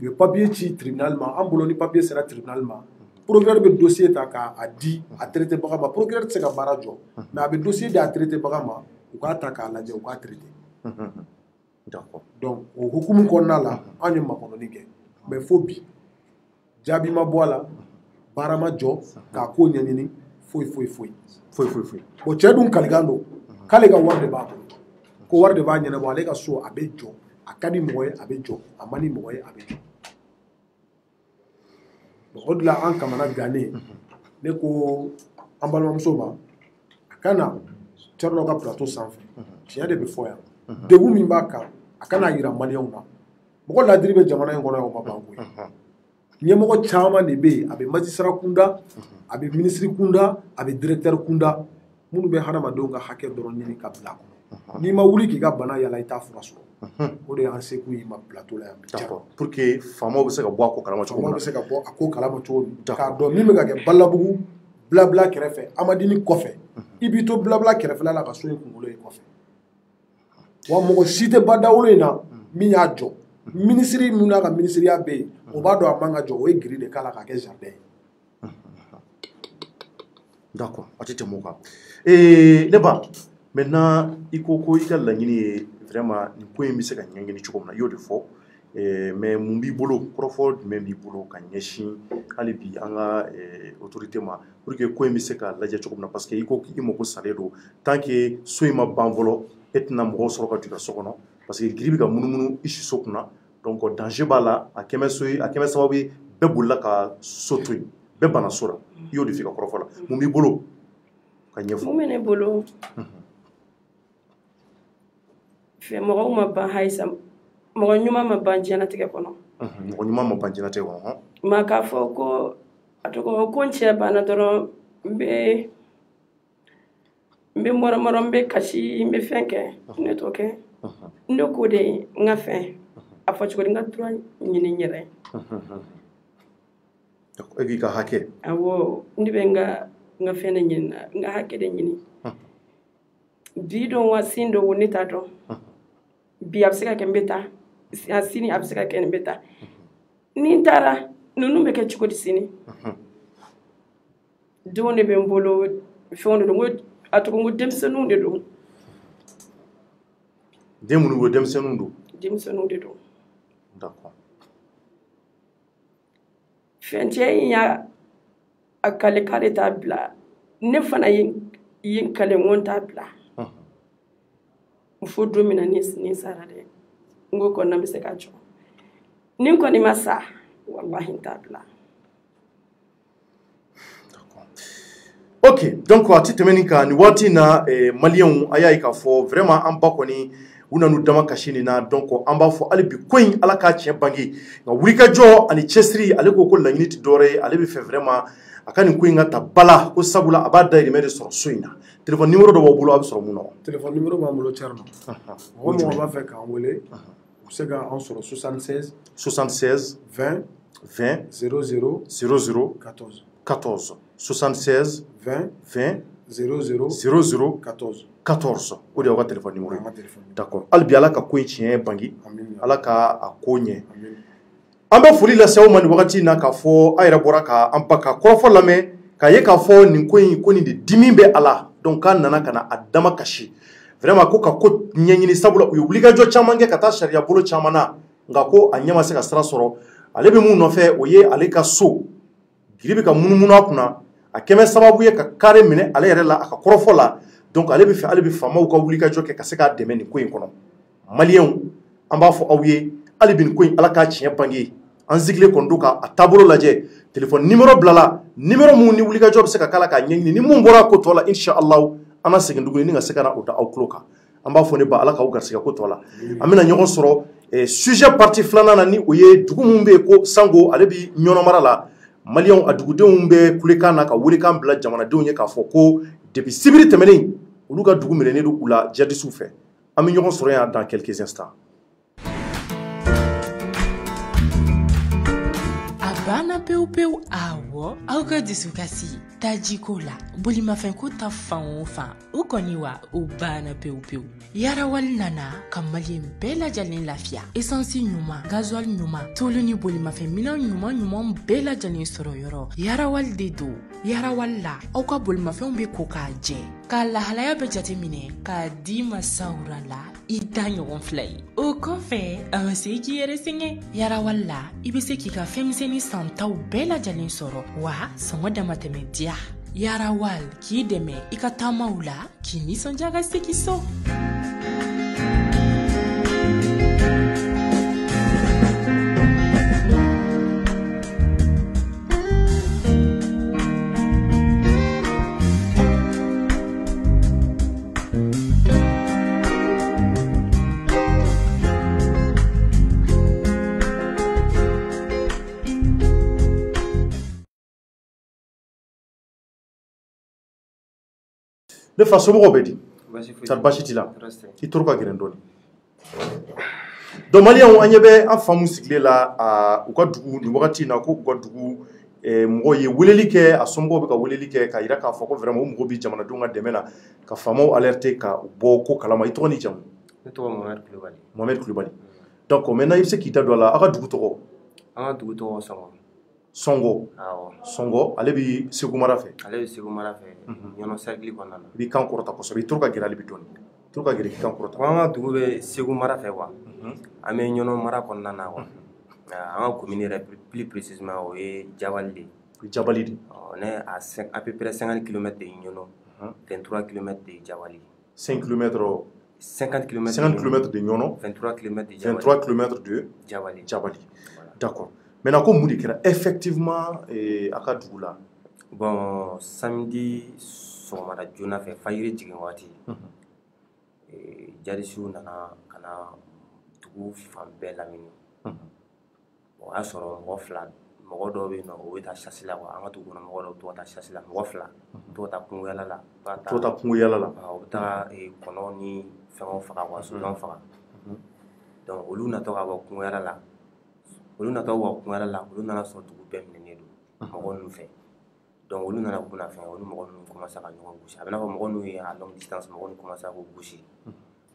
u ye papier ci tribunal ma an bolo ni papier sera tribunal ma procureur bɛ dossier ta k'a di a traité baga ma procureur tɛ se ka baara jɔ mais a bɛ dossier di a traité baga ma u k'a ta k'a lajɛ u k'a traité d'accord donc o hukumu kɔnɔna la an ye makɔnɔni kɛ mais fo bi jaabi ma bɔ a la baara ma jɔ k'a ko ɲɛɲini foyi bon cɛ dun kalikan don k'ale ka wari de b'a bolo ko wari de b'a ɲɛnabɔ ale ka so a bɛ jɔ a ka di mɔgɔ ye a bɛ jɔ a man di mɔgɔ ye a bɛ jɔ o de la an kamana gannen ne ko an balimamuso ma a ka na Thierno ka plateau sanfɛ tiɲɛ de bɛ fɔ yan degun min b'a kan a kana yira maliyɛnw na mɔgɔ ladiri bɛ jamana in kɔnɔ yan o ma ban koyi ɲɛmɔgɔ caman de bɛ yen a bɛ magistrat kunda a bɛ ministre kunda a bɛ directeur kunda minnu bɛ hadamadenw ka hakɛ dɔrɔn ɲini ka bila kɔnɔ n'i ma wuli k'i ka bana yala i t'a fura sɔrɔ o de y'an seko y'i ma plateau la yan bi pour que faamaw bɛ se ka bɔ a ko kalama cogo min na faamaw bɛ se ka bɔ a ko kalama cogo min k'a dɔn min bɛ ka kɛ balabugu bilabila kɛrɛfɛ Amadini kɔfɛ i b'i to bilabila kɛrɛfɛla la ka so in kunkolo ye kɔfɛ wa mɔgɔ si tɛ ba dawolo in na min y'a jɔ minisiri min n'a ka minisiriya bɛ yen o b'a dɔn a man ka jɔ o ye giri de k'a la k'a kɛ jardin ye. D'accord a tɛ tɛmɛ o kan ne ba maintenant i ko i ka laɲini ye vraiment nin ko in bɛ se ka ɲɛɲini cogo min na i y'o de fɔ mais mun b'i bolo kɔrɔfɔ jumɛn b'i bolo ka ɲɛsin hali bi an ka autorité ma pour que ko in bɛ se ka lajɛ cogo min na parce que i ko i mako salen don tant que so in ma ban fɔlɔ e tɛna mɔgɔw sɔrɔ ka don i ka so kɔnɔ parce que giri bɛ ka munumunu i siso kunna donc danger b'a la a kɛmɛ sababu ye bɛɛ bolila ka so to yen bɛɛ banna so la i y'o de f'i ka kɔrɔfɔ la mun b'i bolo ka ɲɛfɔ. mun bɛ ne bolo fɛn mɔgɔw ma ban halisa mɔgɔ ɲuman ma ban diɲɛlatigɛ kɔnɔ. mɔgɔ ɲuman ma ban diɲɛlatigɛ kɔnɔ. ma k'a fɔ ko a tɔgɔ ko n cɛ banna dɔrɔn n bɛ mɔrɔmɔrɔ n bɛ kasi n bɛ fɛn kɛ ne t'o kɛ ne ko de n ka fɛn a fɔ cogo di n ka droit ɲini n yɛrɛ. e k'i ka hakɛ. awɔ ne bɛ n ka fɛn de ɲini n ka hakɛ de ɲini bi don wa sin don ne t'a dɔn bi a bɛ se ka kɛ n bɛ taa sini a bɛ se ka kɛ n bɛ taa ni n taara ninnu bɛ kɛ cogo di sini denw de bɛ n bolo fɛnw de don a tɔgɔ ko denmisɛnninw de don. den minnu bolo denmisɛnninw don. denmisɛnninw de don. d'accord. fɛn cɛ in y'a kale k'ale t'a bila ne fana ye n kale n ko n t'a bila fo don min na ni sara dɛ n ko kɔnɔna bɛ se ka jɔ ni n kɔni ma sa wallahi n t'a bila. ok donc a tɛ tɛmɛ nin kan nin waati in na maliyɛnw a y'a ye k'a fɔ vraiment an ba kɔni u nana u dama kasi nin na donc an b'a fɔ hali bi ko in ala k'a tiɲɛ bange nka wulikajɔ ani cɛsiri ale ko laɲini tɛ dɔwɛrɛ ye ale bɛ fɛ vraiment a ka nin ko in ka ta bala ko sabula a b'a dahirimɛ de sɔrɔ so in na téléphone numéro dɔ b'aw bolo a bɛ sɔrɔ mun na. téléphone numéro b'an bolo Thierno mɔgɔ mɔgɔ b'a fɛ k'an wele u bɛ se k'an sɔrɔ 76 20 00 14 76 20 00 14 o de y'aw ka téléphone numéro ye d'accord hali bi ala ka ko in tiɲɛ bange ala ka a ko ɲɛ an bɛ foli lase aw ma nin wagati in na k'a fɔ a yɛrɛ bɔra k'an ba ka kɔrɔfɔ lamɛn k'a ye k'a fɔ nin ko in ko nin de dimi bɛ a la donc k'a nana ka na a dama kasi vraiment ko ka ko ɲɛɲini sabula u ye wulikajɔ caman kɛ ka taa sariya bolo caman na nka ko a ɲɛ ma se ka sira sɔrɔ ale bɛ mun nɔfɛ o ye ale ka so giri bɛ ka munumunu a kunna a kɛmɛ sababu ye ka kare minɛ ale yɛrɛ la a ka kɔrɔfɔ la donc ale bɛ fɛ ale bɛ faamaw ka wulikajɔ kɛ ka se k'a dɛmɛ nin ko in kɔnɔ maliyɛnw an b'a fɔ aw ye hali bi nin ko in ala k'a tiɲɛ bange an sigilen kɔni don k'a taabolo lajɛ téléphone numéro bilala numéro mun ni wulikajɔ bɛ se ka k'a la k'a ɲɛɲini ni mun bɔra ko tɔ la inshallah an na segin tuguni ni ka se ka na o da aw tulo kan an b'a fɔ ne ba ala k'aw garisɛgɛ ko tɔ la an bɛna ɲɔgɔn sɔrɔ sujet partie filanan na ni o ye dugu mun bɛ yen ko sango ale bɛ ɲɔnɔmara la maliyɛnw a dugudenw bɛ kulekan na ka welekan bila jamanadenw ye k'a fɔ ko depuis sibiri tɛmɛnen olu ka dugu minɛnen don u la jadisiw fɛ an bɛ ɲɔgɔn sɔrɔ yan dans quelques instants. Bana peu peu awo aw ka dusukasi tajiko la bolimafɛn ko ta fan o fan o kɔni wa o bana pewu pewu yarawali nana ka maliyɛn bɛɛ lajɛlen lafiya esansi ɲuman gasoil ɲuman tulu ni bolimafɛn minɛn ɲuman bɛɛ lajɛlen sɔrɔ yɔrɔ yarawali de don yarawali la aw ka bolimafɛnw bɛ ko k'a jɛ k'a lahalaya bɛ jate minɛ k'a di masawura la i ta ɲɔgɔn fila ye o kɔfɛ a ma se k'i yɛrɛ sɛgɛn yarawali la i bɛ se k'i ka fɛnmisɛnnin santaw bɛɛ lajɛlen sɔrɔ wa sɔngɔ damatɛmɛ diya yarawali k'i dɛmɛ i ka taamaw la k'i nisɔndiya ka segin so. ne fa somɔgɔw bɛ di Basi foyi sari basi t'i la reste. i toro ka gɛrɛ dɔɔni donc maliyɛnw an ɲɛ bɛ an fa mun sigilen la u ka dugu nin wagati in na ko u ka dugu mɔgɔw ye weleli kɛ a somɔgɔw bɛ ka weleli kɛ ka yira k'a fɔ ko vraiment u mɔgɔ bɛ jamanadenw ka dɛmɛ na ka faamaw alerter ka u bɔ ko kalama i tɔgɔ ni jamu Ne tɔgɔ Mohamed Kulibali. Mohamed Kulibali donc maintenant i bɛ se k'i da don a la aw ka dugu tɔgɔ An ka dugu tɔgɔ Sɔngɔ. Sɔngɔ Awɔ. Sɔngɔ ale bɛ Segu mara fɛ Ale bɛ Segu mara fɛ. Ɲɔnɔ cercle kɔnɔna na. i b'i kan kɔrɔta kosɛbɛ i toro ka gɛrɛ ale bɛ dɔɔni i toro ka gɛrɛ k'i kan kɔrɔta An ka dugu bɛ Segu mara fɛ quoi. An bɛ Ɲɔnɔ mara kɔnɔna na quoi. An ka commune yɛrɛ plus précisément o ye Jabali de ye. o ye Jabali de ye. On est à peu près 50 km de Ɲɔnɔ. 23 km de Jabali. 5 km 50 km 50 km de Ɲɔnɔ 23 km de Jabali. 23 km de Jabali. Jabali d'accord maintenant ko mun de kɛra effectivement a ka dugu la Bon samedi sɔgɔmada joona fɛ fajiri jigin waati jarisiw nana ka na dugu fan bɛɛ lamini o y'a sɔrɔ mɔgɔ dɔw bɛ yen nɔ o bɛ taa chasse la quoi an ka dugu kɔnɔ mɔgɔ dɔw bɛ to ka taa chasse la mɔgɔ 2 to ka taa kungo yala la to ka taa kungo yala la u bɛ taa kɔnɔw ni fɛnw faga quoi sonsanw faga donc olu natɔ ka bɔ kungo yala la olu natɔ bɔ kungo yala la olu nana sɔrɔ dugu bɛɛ minɛnen don mɔgɔ ninnu fɛ donc olu nana k'u bɛna fɛn olu mɔgɔ ninnu commencé ka ɲɔgɔn gosi a bɛ n'a fɔ mɔgɔ ninnu ye à longue distance mɔgɔ ninnu commencé k'u gosi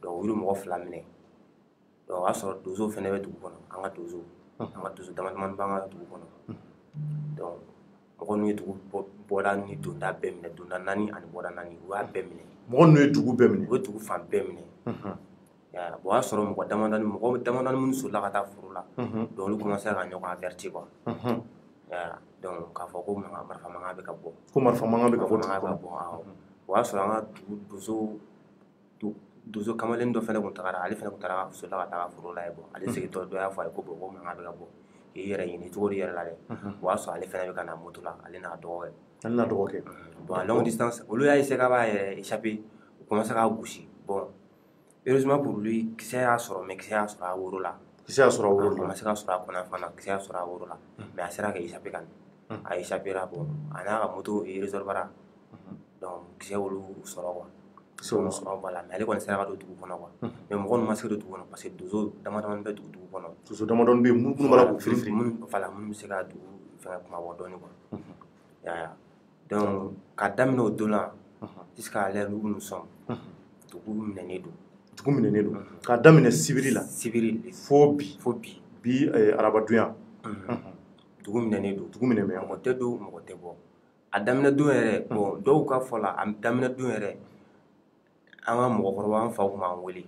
donc olu mɔgɔ 2 minɛ donc o y'a sɔrɔ donsow fɛnɛ bɛ dugu kɔnɔ an ka donso dama damani b'an ka dugu kɔnɔ donc mɔgɔ ninnu ye dugu bɔda ni donda bɛɛ minɛ donda 4 ani bɔda 4 u y'a bɛɛ minɛ mɔgɔ ninnu ye dugu bɛɛ minɛ u ye dugu fan bɛɛ minɛ bon o y'a sɔrɔ mɔgɔ damadɔni minnu solila ka taa foro la donc olu commencé ka ɲɔgɔn avertir quoi donc k'a fɔ ko marifa mankan bɛ ka bɔ ko marifa mankan bɛ ka bɔ dugu kɔnɔ o y'a sɔrɔ an ka dugu donso kamalen dɔ fɛnɛ tun tagara ale fɛnɛ tun taara solila ka taa foro la ye bon ale segintɔ dɔ y'a fɔ a ye ko bon ko mankan bɛ ka bɔ k'i yɛrɛ ɲini cogo di yɛrɛ la dɛ o y'a sɔrɔ ale fɛnɛ bɛ ka na moto la ale n'a dɔgɔkɛ ale n'a dɔgɔkɛ bon à longue distance olu y'a essayé k'a b'a yɛrɛ échapper u commencé k'a gosi bon heureusement pour lui kisɛ y'a sɔrɔ mais kisɛ y'a sɔrɔ a woro la kisɛ y'a sɔrɔ a woro la a ma se ka sɔrɔ a kɔnɔ fana kisɛ y'a sɔrɔ a woro la mais a sera ka échapper ka ɲɛ a échappera bon a n'a ka moto résolvera donc kisɛ olu sɔrɔ quoi voilà mais ale kɔni sera ka don dugu kɔnɔ quoi mais mɔgɔ ninnu ma se ka don dugu kɔnɔ parce que donso damadamani bɛ dugu kɔnɔ donso damadɔni bɛ yen minnu b'a la k'u firifiri voilà minnu bɛ se ka dugu fɛngɛ kuma bɔ dɔɔni quoi donc ka daminɛ o don na jusqu'à l'heure où nous sommes dugu minɛnen don dugu minɛnen don k'a daminɛ sibiri la fo bi bi arabadonya dugu minɛnen don dugu minɛnen mɔgɔ tɛ don mɔgɔ tɛ bɔ a daminɛ don yɛrɛ bon dɔw ka fɔ la a daminɛ don yɛrɛ an ka mɔgɔkɔrɔba an faw tun b'an wele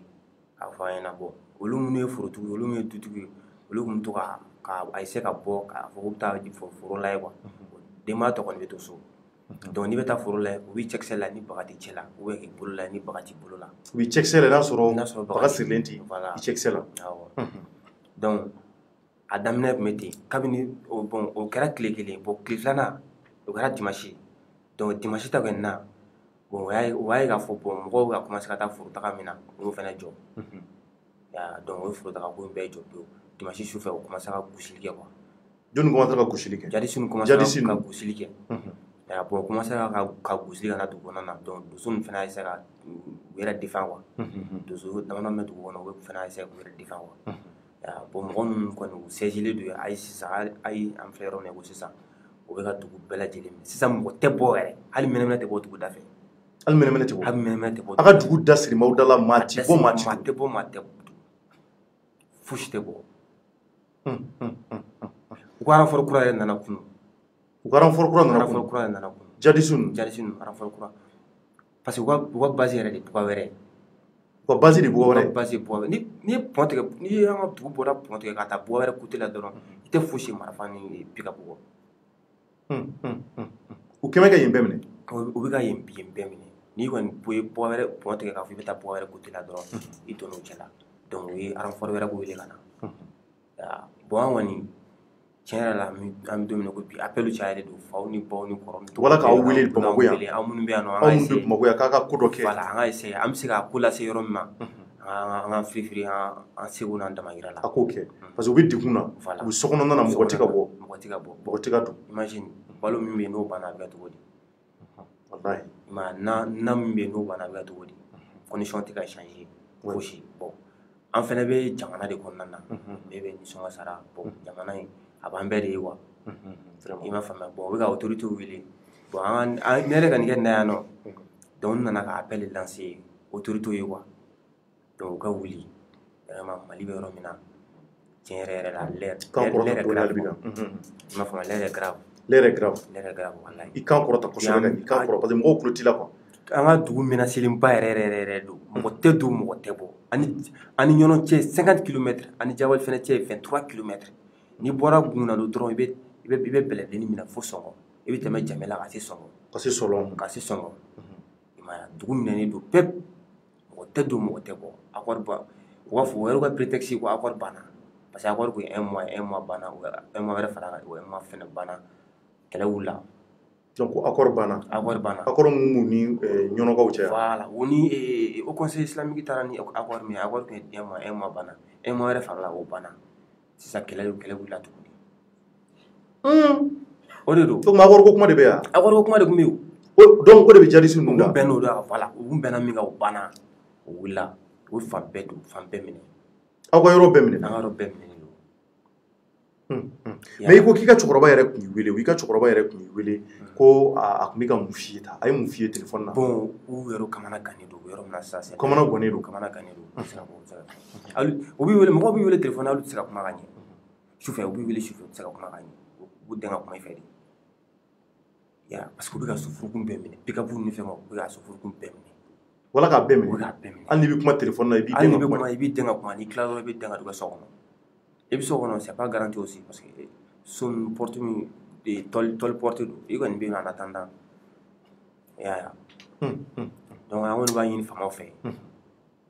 k'a fɔ an ɲɛna bon olu minnu ye forotigi olu minnu ye dutigi ye olu tun bɛ to ka essayer ka bɔ k'a fɔ k'u bɛ taa foro la ye quoi denbaya tɔ kɔni bɛ to so donc n'i bɛ taa foro la u b'i cɛkisɛ la ni baga tɛ cɛ la ou bien k'i bolo la ni baga t'i bolo la u b'i cɛkisɛ la n'a sɔrɔ baga sirilen tɛ i cɛkisɛ la awɔ donc a daminɛ tun bɛ ten kabini bon o kɛra tile kelen bon tile filanan o kɛra dimanche donc dimanche ta kɔni na bon o y'a ye k'a fɔ bon mɔgɔw bɛ ka commencer ka taa foro taga min na o y'o fana jɔ donc o ye foro taga ko in bɛɛ jɔ pewu dimanche sufɛ o commencer ka gosili kɛ quoi jɔnni commencer ka gosili kɛ jadisi ninnu commencer ka gosili kɛ bon o commencer ka gosili ka na dugu kɔnɔna na donc donso ninnu fana y'a essayer ka u yɛrɛ défend quoi donso damadɔ bɛ dugu kɔnɔ u fana y'a essayer k'u yɛrɛ défend quoi bon mɔgɔ ninnu kɔni u siègelen don ayi sisan ayi an filɛ yɔrɔ min na ko sisan u bɛ ka dugu bɛɛ lajɛlen minɛ sisan mɔgɔ tɛ bɔ yɛrɛ hali mɛnɛmɛnɛ tɛ bɔ dugu da fɛ hali mɛnɛmɛnɛ tɛ bɔ hali mɛnɛmɛnɛ tɛ bɔ a ka dugu da siri maaw da la maa tɛ bɔ maa tɛ bɔ maa tɛ fosi tɛ bɔ u ka renfort kura yɛrɛ nana kunu u ka renfort kura nana kunu jadisi ninnu renfort kura parce que u ka base yɛrɛ de Buga wɛrɛ u ka base de Buga wɛrɛ base Buga wɛrɛ ni ye pont tigɛ ni ye an ka dugu bɔra pont tigɛ ka taa Buga wɛrɛ côté la dɔrɔn i tɛ fosi marifa ni pick-up kɔ u kɛmɛ ka yen bɛɛ minɛ u bɛ ka yen bɛɛ minɛ n'i kɔni ye Buga wɛrɛ pont tigɛ k'a fɔ i bɛ taa Buga wɛrɛ côté la dɔrɔn i donn'o cɛ la donc u ye renfort wɛrɛ ko wele ka na bon an kɔni tiɲɛ yɛrɛ la an bɛ don min na ko bi appel cayalen don faw ni baw ni kɔrɔ wala k'aw wele Bamakɔ yan aw minnu bɛ yan nɔ aw minnu bɛ Bamakɔ yan k'a ka ko dɔ kɛ voilà an ka essayer an bɛ se ka ko lase yɔrɔ min ma an ka firifiri an seko n'an damayira la a k'o kɛ parce que u bɛ degun na u bɛ so kɔnɔna na mɔgɔ tɛ ka bɔ mɔgɔ tɛ ka bɔ mɔgɔ tɛ ka don imagine balo min bɛ yen n'o banna a bɛ kɛ cogo di wallahi ma na min bɛ n'o banna a bɛ ka cogo di condition tɛ ka changer fosi bon an fɛnɛ bɛ jamana de kɔnɔna na bɛɛ bɛ nisɔn ka sara bon jamana in a b'an bɛɛ de ye wa i m'a faamuya bon o bɛ ka autorité wele bon ne yɛrɛ ka nin kɛ nin na yan nɔ donc n nana ka appel lancer autorité ye quoi donc u ka wuli vraiment Mali bɛ yɔrɔ min na tiɲɛ yɛrɛ yɛrɛ la l'air est grave i m'a faamuya l'air est grave l'air est grave wallahi i kan kɔrɔta kosɛbɛ i kan kɔrɔ parce que mɔgɔw tulo t'i la quoi an ka dugu menacelenba yɛrɛ don mɔgɔ tɛ don mɔgɔ tɛ bɔ ani ɲɔnɔ cɛ 50 km ani Jawali fɛnɛ cɛ 23 km n'i bɔra Gunna dɔrɔn i bɛ bɛlɛdenni minɛ fo Sɔngɔ i bɛ tɛmɛ Jamela ka se Sɔngɔ ka se Sɔngɔ i m'a ye dugu minɛnen don pepe mɔgɔ tɛ don mɔgɔ tɛ bɔ accord ba u b'a fɔ o yɛrɛ ka prétexte ko accord banna parce que accord ko 1 mois banna un mois wɛrɛ fara kan o 1 mois fɛnɛ banna kɛlɛ wulila donc accord banna accord mun ni ɲɔnɔkaw cɛ voilà o ni au conseil islamique taara ni accord min accord kun ye 1 mois banna 1 mois wɛrɛ farala o banna sisan kɛlɛ wulila tuguni o de don donc accord ko kuma de bɛ yan accord ko kuma de kun bɛ yen donc o de bɛ jadisi ninnu da u bɛn n'o da voilà u bɛnna min kan o banna o wulila o fan bɛɛ minɛ aw ka yɔrɔ bɛɛ minɛ an ka yɔrɔ bɛɛ minɛ mais i ko k'i ka cɛkɔrɔba yɛrɛ kun y'i wele i ka cɛkɔrɔba yɛrɛ kun y'i wele ko a kun bɛ ka mun f'i ye tan a ye mun f'i ye téléphone na bon u yɛrɛ kamana gannen don yɔrɔ min na sisan kamana gannen don u b'i wele mɔgɔw b'i wele téléphone na olu tɛ se ka kuma ka ɲɛ sufɛ u b'i wele sufɛ u tɛ se ka kuma ka ɲɛ u b'u dɛn ka kuma i fɛ de parce que u bɛ ka sofurukun bɛɛ minɛ pick-up ni fɛn u bɛ ka sofurukun bɛɛ minɛ wala k'a bɛɛ minɛ hali n'i bɛ kuma téléphone na i b'i dɛn ka kuma n'i tila dɔrɔn i bɛ dɛn ka don so kɔnɔ i bɛ so kɔnɔ c'est pas garanti aussi parce que so min porte min tɔli porte don i kɔni bɛ yen en attendant i y'a ye donc an kɔni b'a ɲini faamaw fɛ u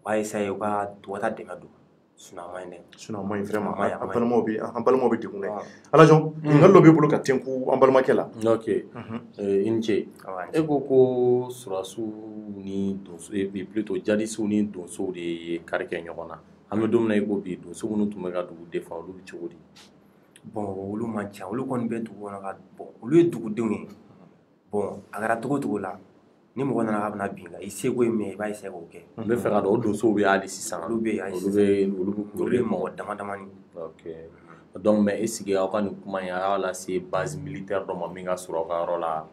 b'a essayer u ka taa dɛmɛ don sinon a ma ɲi dɛ sinon a ma ɲi vraiment an balimaw bɛ degun na Alajon ɲininkali dɔ b'i bolo ka tɛnku an balimakɛ la ok i ni ce e ko surasiw ni donso plutôt jadisiw ni donsow de ye kari kɛ ɲɔgɔn na an bɛ don min na i ko bi donso minnu tun bɛ ka dugu défend olu bɛ cogo di bon olu man ca olu kɔni bɛ dugu kɔnɔ ka bon olu ye dugudenw ye bon a kɛra cogo cogo la ni mɔgɔ nana k'a bɛna bin kan i seko ye min ye i b'a essayer k'o kɛ n bɛ fɛ ka dɔn o donsow bɛ hali sisan olu bɛ yen olu ye mɔgɔ damadamani ok donc mais est-ce que aw ka nin kuma in a y'a lase base militaire dɔ ma min ka sɔrɔ aw ka yɔrɔ la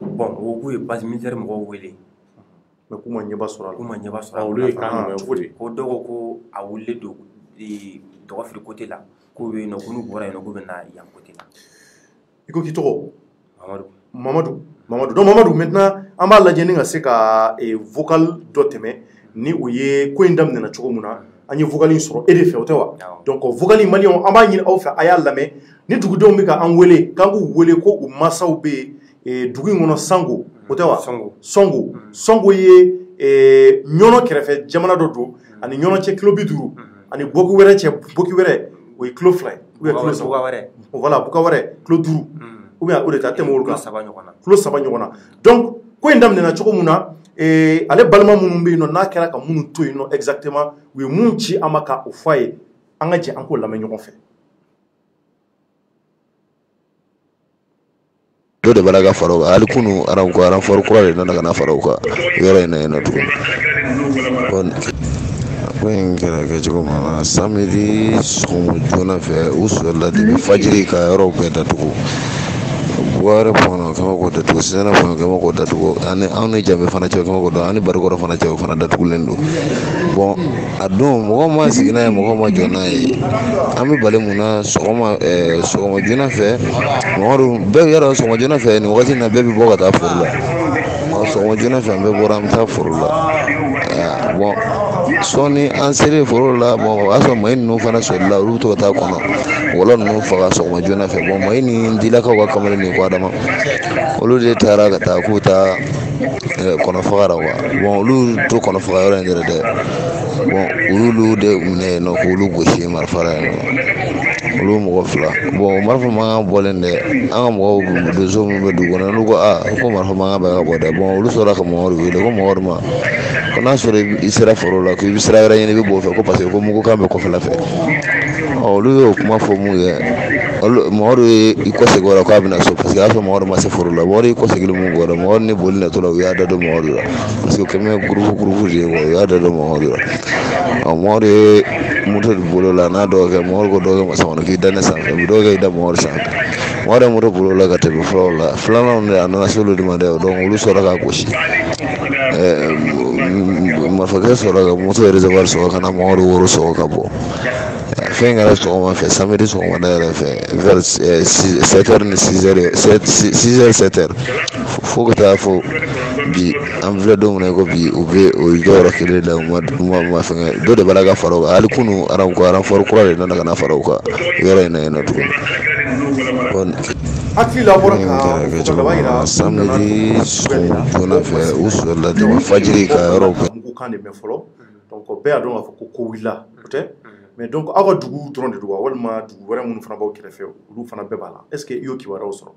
bon o k'u ye base militaire mɔgɔw wele mais k'u ma ɲɛba sɔrɔ a la k'u ma ɲɛba sɔrɔ a la olu ye kan jumɛn fɔ de ko dɔw ko ko a wulilen don dɔgɔfiri côté la k'u bɛ yen nɔ ko n'u bɔra yen nɔ k'u bɛ na yan côté la i ko k'i tɔgɔ Mamadou donc Mamadou maintenant an b'a lajɛ ni ka se ka vocal dɔ tɛmɛ ni o ye ko in daminɛna cogo min na an ye vocal in sɔrɔ e de fɛ o tɛ wa donc vocal in maliyɛnw an b'a ɲini aw fɛ a y'a lamɛn ni dugudenw bɛ ka an wele k'an k'u wele ko u mansaw bɛ dugu in kɔnɔ Sango o tɛ wa Sango ye ɲɔnɔ kɛrɛfɛ jamana dɔ don ani ɲɔnɔ cɛ kilo 50 ani boki wɛrɛ cɛ boki wɛrɛ o ye kilo 2 ou bien kilo 3 voilà buka wɛrɛ kilo 5 ou bien o de ta tɛmɛ olu kan kilo 3 ɲɔgɔn na donc ko in daminɛna cogo min na ale balima minnu bɛ yen nɔ n'a kɛra ka minnu to yen nɔ exactement u ye mun ci an ma ka o fɔ a ye an ka jɛ an k'o lamɛn ɲɔgɔn fɛ dɔ de b'a ka fara o kan hali kunu aranfɔri kura de nana ka na fara o kan yɔrɔ in na yen nɔ tuguni ko in kɛra kɛcogo min na samedi sɔgɔma joona fɛ u sɔrɔla depi fajiri ka yɔrɔw bɛɛ datugu buware fana kama ko datugu sisana fana kama ko datugu ani anw ni jabe fana cɛ kama ko datugu ani barikɔrɔ fana cɛ o fana datugulen don bon a don mɔgɔ ma sigi n'a ye mɔgɔ ma jɔ n'a ye an bɛ bali mun na sɔgɔma joona fɛ mɔgɔ bɛɛ yɛrɛ sɔgɔma joona fɛ nin wagati in na bɛɛ bɛ bɔ ka taa foro la sɔgɔma joona fɛ an bɛɛ bɔra an bɛ taa foro la bon sɔɔni an selen foro la bon o y'a sɔrɔ mayi ninnu fana sɔrɔla olu bɛ to ka taa kɔnɔ wɔlɔ ninnu faga sɔgɔma joona fɛ bon mayi ni dilakaw ka kamalen nin ko adama olu de taara ka taa k'u taa kɔnɔ faga la quoi bon olu to kɔnɔ faga yɔrɔ in yɛrɛ dɛ bon olu de minɛ yen nɔ k'olu gosi marifa la yen nɔ olu mɔgɔ 2 bon marifa mankan bɔlen dɛ an ka mɔgɔw donso minnu bɛ dugu kɔnɔ olu ko ko marifa mankan bɛ ka bɔ dɛ bon olu sɔrɔla ka Mamadu wele ko Mamadu ma ko n'a sɔrɔ i sera foro la ko i bɛ sira wɛrɛ ɲini i bɛ bɔ o fɛ ko parce que ko mugukan bɛ kɔfɛla fɛ olu y'o kuma fɔ mun ye mɔgɔ i kɔsegin o la k'a bɛna so parce que a y'a sɔrɔ mɔgɔ ma se foro la mɔgɔ i kɔsegin mun kɔ mɔgɔ ni boli na to la u y'a da don mɔgɔ de la parce que kɛmɛ gurupu de ye u y'a da don mɔgɔ de la mɔgɔ ye moto de bolo la n'a dɔw kɛ mɔgɔ ko dɔw kɛ masa kɔnɔ k'i da ne sanfɛ u dɔw kɛ i da mɔgɔ sanfɛ mɔgɔ de moto bolo la ka tɛmɛ fɔlɔ la filanan de a nana se olu de ma dɛ donc olu sɔrɔ ka gosi marifakɛ sɔrɔ ka moto réservoir sɔrɔ ka na mɔgɔ de woro sɔrɔ ka bɔ fɛn kɛra sɔgɔma fɛ samedi sɔgɔmada yɛrɛ fɛ vers 7h ni 6h 7h fo ka taa fɔ bi an filɛ don min na ko bi u bɛ o jɔyɔrɔ kelen la u ma fɛngɛ dɔ de b'a la ka fara o kan hali kunu aranfɔri kura de nana ka na fara o kan yɔrɔ in na yen nɔ tuguni hakili la bɔra ka samedi sɔgɔma joona fɛ u sɔrɔla jama fajiri ka yɔrɔ mugu kan de mɛn fɔlɔ donc bɛɛ y'a dɔn k'a fɔ ko wulila o tɛ mais donc aw ka dugu dɔrɔn de don wa walima dugu wɛrɛ minnu fana b'aw kɛrɛfɛ olu fana bɛɛ b'a la est ce que i y'o kibaruyaw sɔrɔ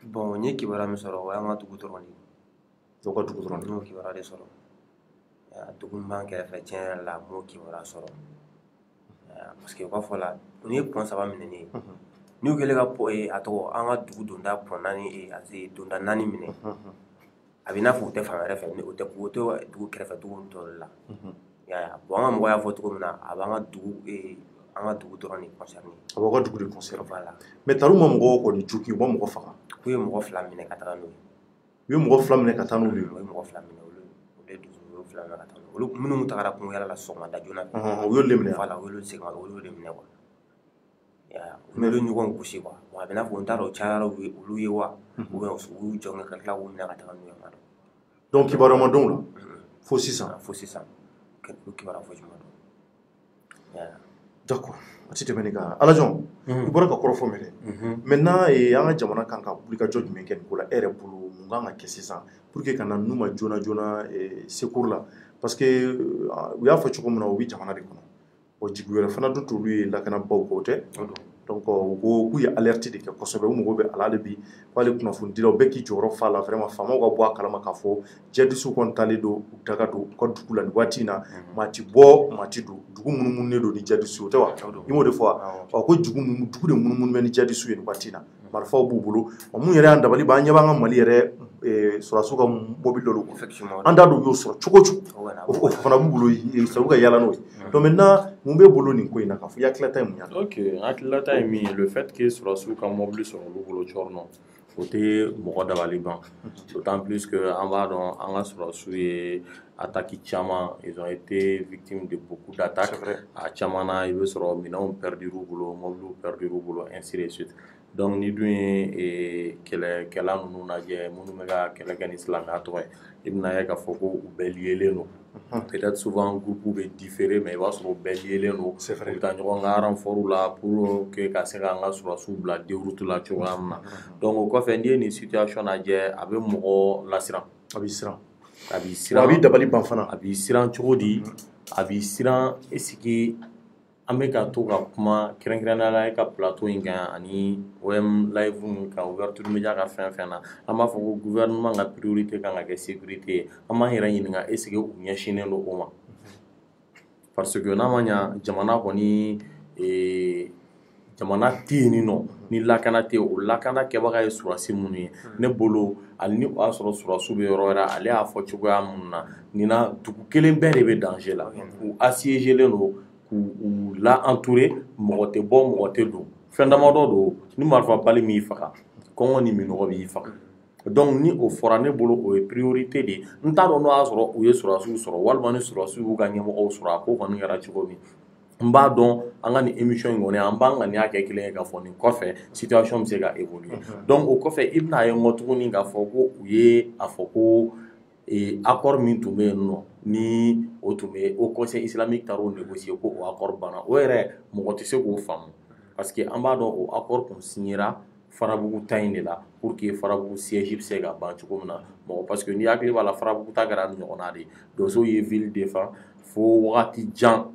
bon n ye kibaruya min sɔrɔ o y'an ka dugu dɔrɔn de ye aw ka dugu dɔrɔn de n y'o kibaruya de sɔrɔ dugu min b'an kɛrɛfɛ tiɲɛ yɛrɛ la n m'o kibaruya sɔrɔ parce que u ka fɔ la n'i ye pɔn 3 minɛ ne ye n'u kɛlen ka a tɔgɔ an ka dugu donda pɔn 4 donda 4 minɛ a bɛ i n'a fɔ u tɛ fan wɛrɛ fɛ u tɛ dugu kɛrɛfɛ dugu tɔw la bon an ka mɔgɔ y'a fɔ cogo min na a b'an ka dugu dɔrɔn de concerné a b'aw ka dugu de concerné voilà mais taru ma mɔgɔ kɔni jogin u ma mɔgɔ faga k'u ye mɔgɔ 2 minɛ ka taga n'u ye u ye mɔgɔ 2 minɛ ka taa n'u ye u ye mɔgɔ 2 minɛ olu ye 2 minɛ ka taa n'u ye olu minnu tagara kungo yɛrɛ la sɔgɔmada joona u y'olu de minɛ voilà u y'olu segin olu de minɛ quoi u y'olu ɲɔgɔn gosi quoi bon a bɛ n'a fɔ n t'a dɔn cayara olu ye wa ou bien u y'u jɔ ka tila k'u minɛ ka taga n'u ye ma dɔn donc kibaruya ma dɔn o la fo sisan u kibaruya fosi ma dɔn d'accord a ti tɛmɛ nin kan Alajon i bɔra ka kɔrɔfɔ min dɛ maintenant an ka jamana kan ka wulikajɔ jumɛn kɛ nin ko la e yɛrɛ bolo mun kan ka kɛ sisan pour que ka na n'u ma joona joona secours la parce que u y'a fɔ cogo min na u bɛ jamana de kɔnɔ bon jigi wɛrɛ fana dun t'olu ye lakanabaw k'o tɛ donc u ko k'u ye alerte de kɛ kosɛbɛ u mago bɛ a la hali bi k'ale kunnafonidilaw bɛɛ k'i jɔyɔrɔ fa la vraiment faamaw ka bɔ a kalama k'a fɔ jihadistes kɔni taalen don u daga don u ka dugu la nin waati in na maa ti bɔ maa ti don dugu munumununen don ni jihadistes o tɛ wa i m'o de fɔ wa ko dugu de munumunu bɛ ni jihadistes ye nin waati in na marifaw b'u bolo wa mun yɛrɛ y'an dabali ban an ɲɛ b'an ka Mali yɛrɛ sɔrɔdasiw ka mobile dɔ don an da don y'o sɔrɔ cogo o fana b'u bolo sabu ka yala n'o ye donc maintenant mun bɛ bolo nin ko in na k'a fɔ i hakililata ye mun ye ok hakililata ye min ye le fait que sɔrɔdasiw ka mobile sɔrɔ olu bolo cɔrɔnɔ o tɛ mɔgɔ dabali ban d'autant plus que an b'a dɔn an ka sɔrɔdasiw ye attaques caman ils ont été victimes de beaucoup d'attaques a caman na i bɛ sɔrɔ minɛnw perdur'u bolo mobiliw perdur'u bolo ainsi de suite donc ni dun ye kɛlɛkɛla ninnu lajɛ minnu bɛ ka kɛlɛ kɛ ni silamɛya tɔgɔ ye i bɛna ye k'a fɔ ko u bɛɛ liélen don peut-être souvent groupe bɛ différer mais i b'a sɔrɔ u bɛɛ liélen don u bɛ taa ɲɔgɔn ka renfort la pour que ka se k'an ka sɔrɔdasiw bila déroute la cogoya min na donc o kɔfɛ n'i ye nin situation lajɛ a bɛ mɔgɔ lasiran a b'i siran a b'i siran a b'i dabali ban fana a b'i siran cogo di a b'i siran est-ce que an bɛ ka to ka kuma kɛrɛnkɛrɛnnenya la e ka plateau in kan ani OM live ninnu kan ouverture média ka fɛn fɛn na an b'a fɔ ko gouvernement ka priorité kan ka kɛ sécurité ye an b'an yɛrɛ ɲininka est-ce que u ɲɛsinnen don o ma parce que n'a ma ɲa jamana kɔni jamana tɛ yen nɔ ni lakana tɛ o lakana kɛbaga ye sɔrɔdasi minnu ye ne bolo hali ni o y'a sɔrɔ sɔrɔdasiw bɛ yɔrɔ wɛrɛ ale y'a fɔ cogoya minnu na nin na dugu kelen bɛɛ de bɛ danger la u assiégélen don k'u la entourer mɔgɔ tɛ bɔ mɔgɔ tɛ don fɛn damadɔ don ni marifa bali m'i faga kɔngɔ ni minɔgɔ b'i faga donc ni o fɔra ne bolo o ye priorité de ye n t'a dɔn n'o y'a sɔrɔ u ye sɔrɔdasiw sɔrɔ walima ni sɔrɔdasiw y'u ka ɲɛmɔgɔw sɔrɔ a ko kɔni kɛra cogo min n b'a dɔn an ka nin émission in kɔni an b'an ŋaniya kɛ kelen ye k'a fɔ nin kɔfɛ situation bɛ se ka évoluer donc o kɔfɛ i bɛna ye n kɔ tuguni k'a fɔ ko u ye a fɔ ko accord min tun bɛ yen nɔ ni o tun bɛ o conseil islamique taara o négocier ko o accord banna o yɛrɛ mɔgɔ tɛ se k'o faamu parce que an b'a dɔn o accord tun signera Farabugu ta in de la pour que Farabugu siège bɛ se ka ban cogo min na mɔgɔ parce que n'i hakili b'a la Farabugu ta kɛra ɲɔgɔnna de ye donsow ye ville défend fo wagati jan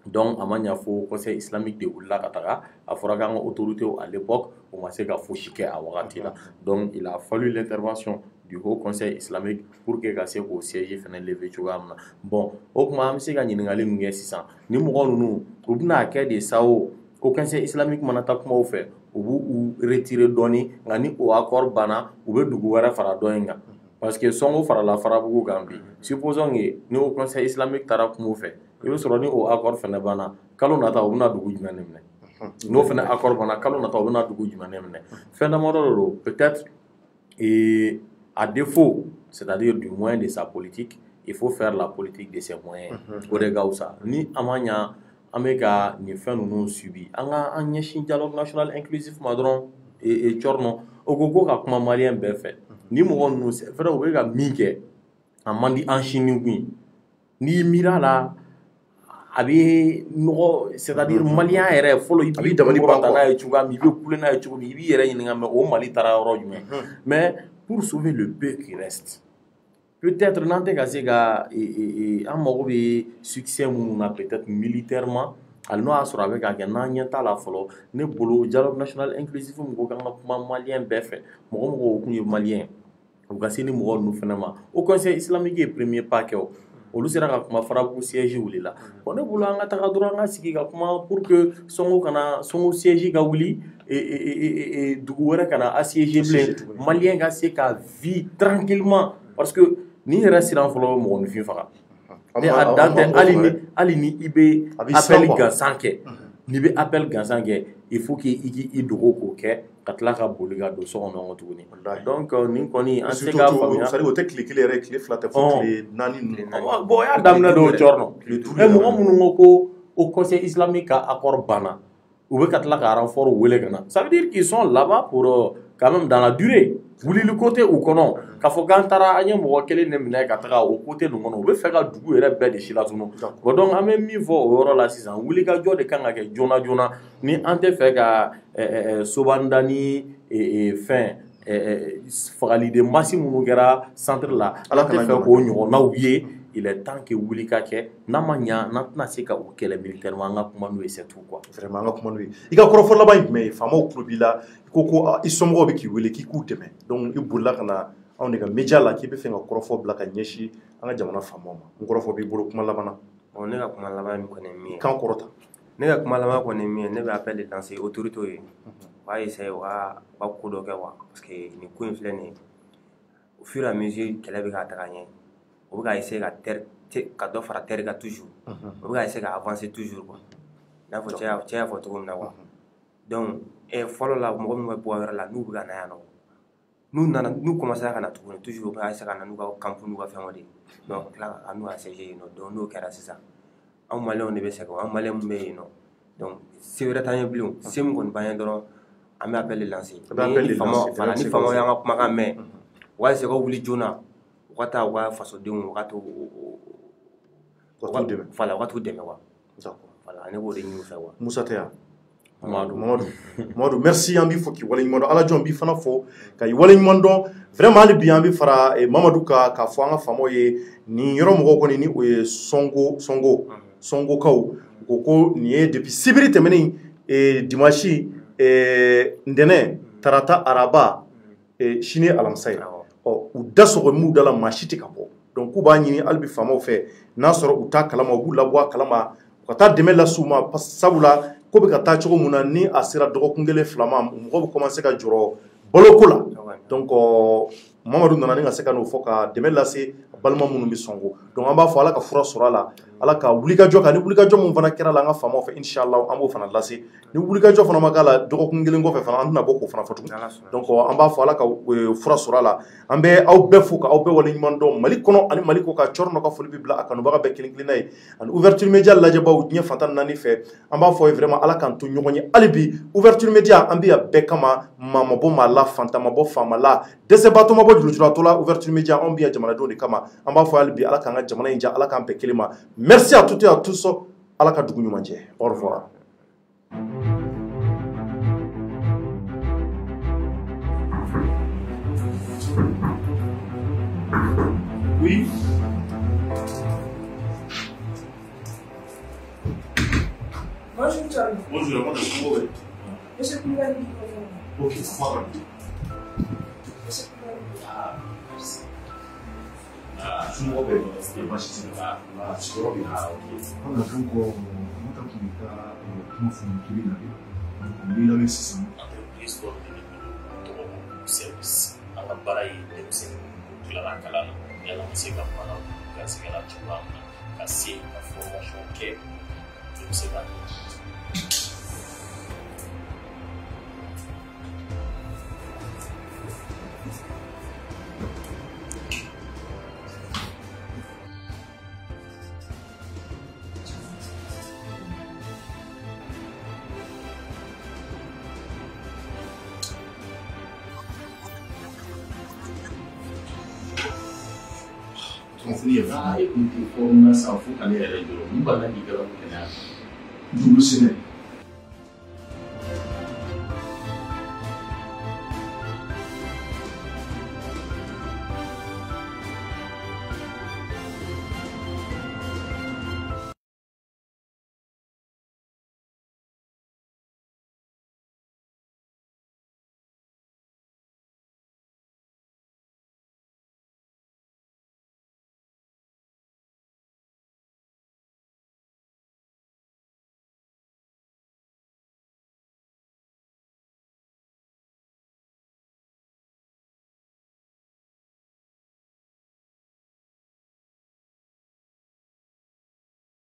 donc a ma ɲa fo conseil islamique de wulila ka taga a fɔra k'an ka autorités à l'époque o ma se ka fosi kɛ a wagati la donc il a fallu l'intervention du haut conseil islamique pour que ka se k'o siège fɛnɛ lever cogoya min na bon o tuma an bɛ se ka ɲininkali min kɛ sisan ni mɔgɔ ninnu u bɛna kɛ de sa o conseil islamique mana taa kumaw fɛ u b'u retirer dɔɔni nka ni o accord banna u bɛ dugu wɛrɛ fara dɔ in kan parce que sɔngo farala farabugu kan bi supposons que ni o conseil islamique taara kungo fɛ i bɛ sɔrɔ ni o accord fɛnɛ banna kalo nata u bɛna dugu jumɛn de minɛ n'o fɛnɛ accord banna kalo nata u bɛna dugu jumɛn de minɛ fɛn damadɔ de don peut-être à défaut c'est-à-dire du moyen de sa politique il faut faire la politique de ses moyens o de ka wusa ni a ma ɲa an bɛ ka nin fɛn ninnu subi an ka an ɲɛsin dialogue national inclusif ma dɔrɔn cɔrɔnɔ o ko ka kuma maliyɛn bɛɛ fɛ ni mɔgɔ ninnu c'est vrai u bɛ ka min kɛ a man di an sinikun ye n'i miir'a la a bɛ nɔgɔ c'est-à-dire maliyɛn yɛrɛ fɔlɔ i b'i dabali ban n'a ye cogoya min i bɛ kule n'a ye cogo min i b'i yɛrɛ ɲininka mais o Mali taara yɔrɔ jumɛn mais pour sauver le peu qui reste peut-être n'an tɛ ka se ka an mago bɛ succès minnu na peut-être militairement hali n'o y'a sɔrɔ a bɛ ka kɛ n'an ɲɛ t'a la fɔlɔ ne bolo dialogue national inclusif min ko k'an ka kuma maliyɛn bɛɛ fɛ mɔgɔ mɔgɔ o kun ye maliyɛn u ka se ni mɔgɔ ninnu fana ma o conseil islamique ye premier pas kɛ o olu sera ka kuma farabugu siège wulila bon ne bolo an ka taga dɔrɔn an ka sigi ka kuma pour que sɔngo siège ka wuli dugu wɛrɛ ka na assiéger bilen maliyɛn ka se ka vie tranquillement parce que ni yɛrɛ siran fɔlɔ mɔgɔninfin faga ne a dan tɛ hali ni i bɛ appel gansan kɛ n'i bɛ appel gansan kɛ il faut que i dogo k'o kɛ ka tila ka boli ka don so kɔnɔ tuguni donc nin kɔni an tɛ se k'a faamuya c'est à dire o tɛ tile kelen yɛrɛ tile fila tɛ fɔ tile naani ninnu bon o y'a daminɛ de o cɔrɔnɔ mɔgɔ minnu ko o conseil islamique ka accord banna u bɛ ka tila ka renfort wele ka na ça veut dire qu'ils sont là-bas pour quand même dans la durée wulili ko tɛ u kɔnɔ k'a fɔ k'an taara an ye mɔgɔ kelen de minɛ ka taga o côté ninnu kɔnɔ u bɛ fɛ ka dugu yɛrɛ bɛɛ de si latunu bon donc an bɛ min fɔ o yɔrɔ la sisan wulikajɔ de kan ka kɛ joona joona ni an tɛ fɛ ka sobanda ni fɛn fagaliden masi minnu kɛra centre la ala tɛ fɛ k'o ɲɔgɔnnaw ye il est temps que wuli ka kɛ n'a ma ɲa n'an tɛna se ka o kɛlɛ militairement an ka kuma n'o ye c'est tout quoi vraiment an ka kuma n'o ye i ka kɔrɔfɔ laban ye jumɛn ye faamaw tulo b'i la ko i somɔgɔw bɛ k'i wele k'i k'u dɛmɛ donc i bolila ka na anw de ka média la k'i bɛ fɛ ka kɔrɔfɔ bila ka ɲɛsin an ka jamana faamaw ma n kɔrɔfɔ b'i bolo kuma laban na bon ne ka kuma laban kɔni ye min ye kan kɔrɔta ne ka kuma laban kɔni ye min ye ne bɛ appel de lancer autorités ye u b'a essayer u ka ko dɔ kɛ quoi parce que nin ko in filɛ nin ye au fur et à mesure kɛlɛ bɛ ka taga ɲɛ o bɛ ka essayer ka dɔ fara terre kan toujours o bɛ ka essayer ka avancer toujours quoi i n'a fɔ cɛ y'a fɔ cogo min na quoi donc fɔlɔ la mɔgɔ min bɛ bɔ yɔrɔ la n'u bɛ ka na yan nɔ n'u commencera ka na tuguni toujours u bɛ essayer ka na n'u ka camp n'u ka fɛnw de ye donc tila ka n'u assiéger yen nɔ donc n'o kɛra sisan anw maliyɛnw de bɛ sɛgɛn anw maliyɛn min bɛ yen nɔ donc se wɛrɛ t'an ye bilen se min kɔni b'an ye dɔrɔn an bɛ appel de lancer ni faamaw y'an ka kumakan mɛn u ka essayer ka wuli joona u ka taa u ka fasodenw u ka t'u dɛmɛ quoi voilà ne b'o de ɲini u fɛ quoi Musa tɛ yan Mamadu merci an b'i fɔ k'i waleɲuman dɔn Ala jɔn b'i fana fɔ ka i waleɲuman dɔn vraiment hali bi an bɛ fara Mamadu kan k'a fɔ an ka faamaw ye nin yɔrɔ mɔgɔw kɔni ni o ye Sɔngokaw u ko nin ye depuis sibiri tɛmɛnen dimanche ntɛnɛn tarata araba sini alamisa ye u da sɔgɔ m'u da la maa si tɛ ka bɔ donc k'u b'a ɲini hali bi faamaw fɛ n'a sɔrɔ u t'a kalama u b'u labɔ a kalama u ka taa dɛmɛ lase u ma sabula ko bɛ ka taa cogo min na ni a sera dɔgɔkun kelen fila ma mɔgɔ bɛ commencer ka jɔrɔ baloko la donc Mamadu nana ni ka se ka n'o fɔ ka dɛmɛ lase balima minnu bɛ Sɔngo donc an b'a fɔ Ala ka fura sɔrɔ a la Ala ka wulikajɔ kan ni wulikajɔ min fana kɛra la an ka faamaw fɛ inshallah an b'o fana lase ni wulikajɔ fana ma k'a la dɔgɔkun kelen kɔfɛ fana an tɛna bɔ k'o fana fɔ tuguni donc an b'a fɔ Ala ka fura sɔrɔ a la an bɛ aw bɛɛ fo ka aw bɛɛ waleɲuman dɔn Mali kɔnɔ ani Mali kɔ ka cɔrɔnɔ ka foli bɛ bila a kanubaga bɛɛ kelen kelenna ye ani ouverture média lajɛbaw diɲɛ fantan naani fɛ an b'a fɔ ye vraiment Ala k'an to ɲɔgɔn ye hali bi ouverture média an bɛ yan bɛɛ kama maa ma bɔ maa la fantan ma bɔ faama la dɛsɛbaatɔ ma bɔ jurujuratɔ la ouverture média anw bɛ yan jamanadenw de kama an b'a fɔ hali bi Ala k'an ka jamana in diya Ala k'an bɛɛ kelen ma merci à toutes et à tous Ala ka dugu ɲuman jɛ au revoir. Oui. Bonjour, Charles. Bonjour, comment est-ce que vous allez? Monsieur Koulibaly. Ok, pardon. Monsieur Koulibaly. Sumɔgɔ bɛ yen baasi tɛ na sigiyɔrɔ bɛ na an ka kan kɔ mɔgɔ ka tun bɛ taa kuma fɔ kiri na Ni lamɛn sisan. Entreprise dɔ bɛ ne bolo tɔgɔ ko service. An ka baara ye denmisɛnnin tilala kalan na yala an bɛ se ka baara ka se ka cogoya min na ka se ka formation kɛ olu bɛ se ka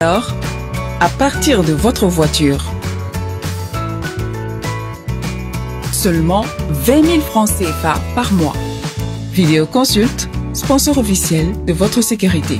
Alors, à partir de votre voiture, seulement 20 000 francs CFA par mois. Vidéoconsulte, sponsor officiel de votre sécurité.